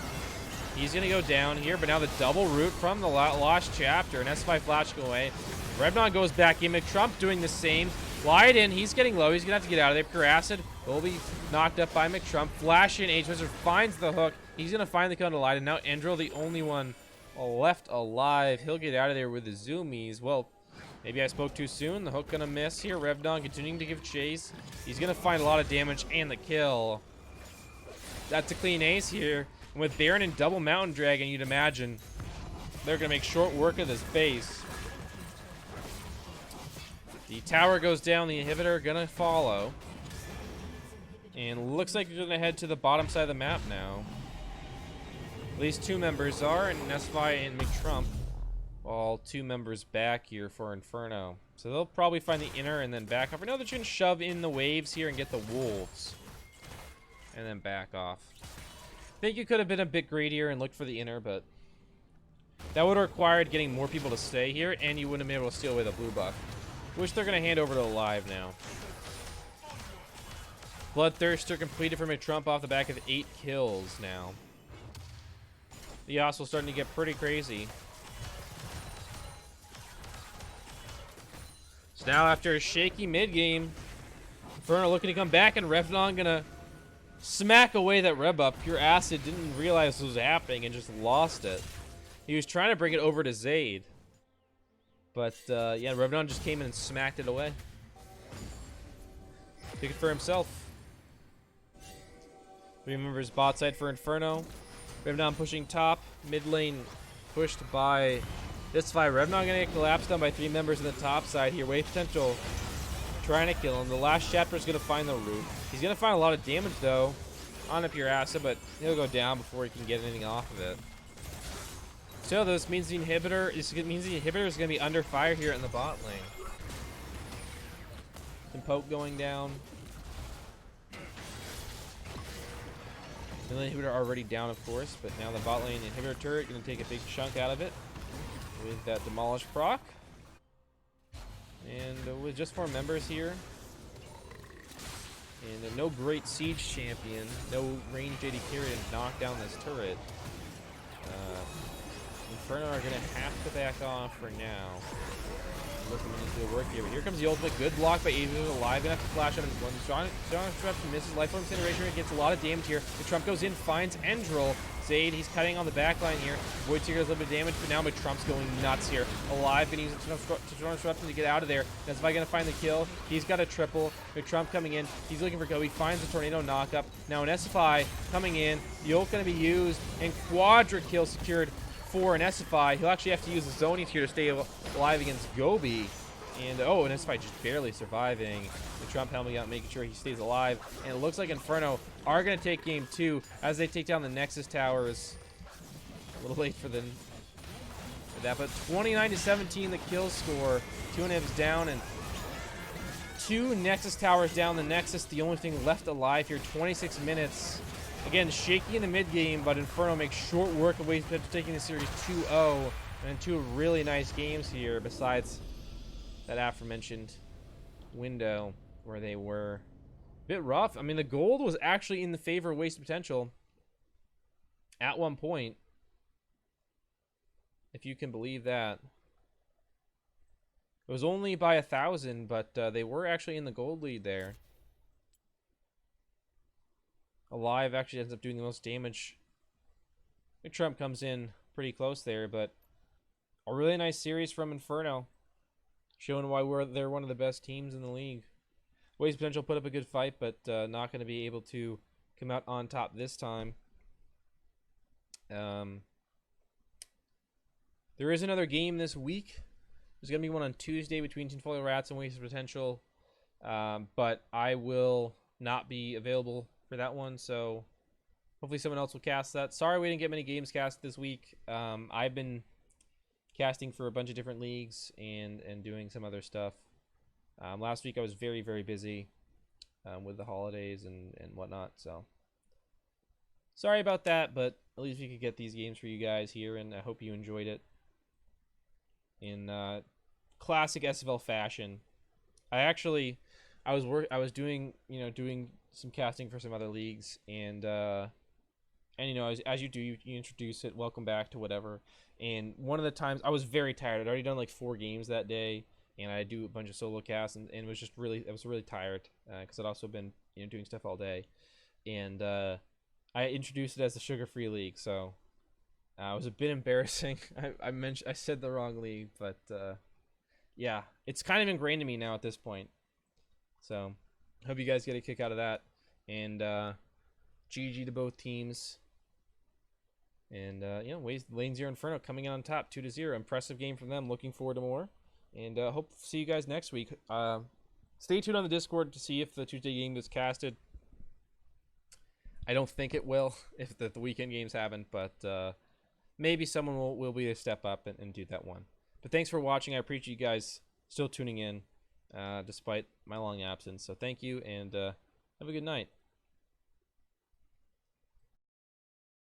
He's gonna go down here, but now the double root from the lost chapter, and SFL flashing away. Revnon goes back in, McTrump doing the same. Wide in, he's getting low, he's gonna have to get out of there. Pure Acid will be knocked up by McTrump. Flash in, Age Wizard finds the hook. He's gonna find the kill to Light, and now Endril, the only one left alive. He'll get out of there with the zoomies. Well, maybe I spoke too soon. The hook gonna miss here. Revnon continuing to give chase. He's gonna find a lot of damage and the kill. That's a clean ace here. And with Baron and double Mountain Dragon, you'd imagine they're gonna make short work of this base. The tower goes down. The inhibitor gonna follow. And looks like you're gonna head to the bottom side of the map now. At least two members are, and SFL and McTrump, all two members back here for Inferno. So they'll probably find the inner and then back off. I know they're going to shove in the waves here and get the wolves. And then back off. I think you could have been a bit greedier and looked for the inner, but that would have required getting more people to stay here, and you wouldn't have been able to steal away the blue buff. Which they're going to hand over to Alive now. Bloodthirster completed for McTrump off the back of 8 kills now. The Yasuo starting to get pretty crazy. So now after a shaky mid-game, Inferno looking to come back, and Revnon gonna smack away that Reb up. Pure Acid didn't realize this was happening and just lost it. He was trying to bring it over to Zayd. But yeah, Revnon just came in and smacked it away. Took it for himself. 3 members bot side for Inferno. Revnon pushing top, mid lane pushed by this fight. Revnon gonna get collapsed on by 3 members in the top side here. Wave potential trying to kill him. The last chapter is gonna find the root. He's gonna find a lot of damage though on a Pure Acid, but he'll go down before he can get anything off of it. So this means the inhibitor is gonna be under fire here in the bot lane. And poke going down. The inhibitor already down, of course, but now the bot lane inhibitor turret gonna take a big chunk out of it with that demolish proc. And with just 4 members here, and no great siege champion, no ranged AD carry to knock down this turret. Inferno are gonna have to back off for now. Looking into the work here, but here comes the ultimate. Good block by Aiden. Alive, gonna have to flash on him. Strong misses life form incineration. It gets a lot of damage here. The Trump goes in, finds Endril. Zayd, he's cutting on the back line here. Void Seeker does a little bit of damage, but now McTrump's going nuts here. Alive, and he's disrupting to get out of there. That's if I gonna find the kill. He's got a triple. McTrump coming in. He's looking for go. He finds the tornado knockup. Now an SFI coming in. The ult gonna be used, and quadra kill secured for an SFI. He'll actually have to use the zonies here to stay alive against Gobi. And oh, an SFI just barely surviving. The Trump helmet out, making sure he stays alive. And it looks like Inferno are going to take game 2 as they take down the Nexus towers. A little late for them for that, but 29-17 the kill score. 2 inhibs down and 2 Nexus towers down. The Nexus, the only thing left alive here. 26 minutes. Again, shaky in the mid game, but Inferno makes short work of ways of taking the series 2-0. And 2 really nice games here besides that aforementioned window where they were a bit rough. I mean, the gold was actually in the favor of Wasted Potential at one point, if you can believe that. It was only by 1,000, but they were actually in the gold lead there. Alive actually ends up doing the most damage. Trump comes in pretty close there, but a really nice series from Inferno, showing why they're one of the best teams in the league. Wasted Potential put up a good fight, but not going to be able to come out on top this time. There is another game this week. There's going to be one on Tuesday between Tinfoil Rats and Wasted Potential, but I will not be available for that one, so hopefully someone else will cast that. Sorry we didn't get many games cast this week. I've been casting for a bunch of different leagues and doing some other stuff. Last week I was very, very busy with the holidays and whatnot, so sorry about that, but at least we could get these games for you guys here, and I hope you enjoyed it in classic SFL fashion. I was doing some casting for some other leagues, and you know, as you do, you introduce it, welcome back to whatever. And one of the times I was very tired. I'd already done like 4 games that day, and I do a bunch of solo casts, and it was just really, I was really tired because I'd also been doing stuff all day, and I introduced it as the sugar-free league. So it was a bit embarrassing. I said the wrong league, but yeah, it's kind of ingrained in me now at this point. So hope you guys get a kick out of that, and GG to both teams. And Lane Zero Inferno coming in on top 2-0. Impressive game from them. Looking forward to more, and hope to see you guys next week. Stay tuned on the Discord to see if the Tuesday game is casted. I don't think it will if the weekend games haven't, but maybe someone will be a step up and do that one. But thanks for watching. I appreciate you guys still tuning in despite my long absence. So thank you, and have a good night.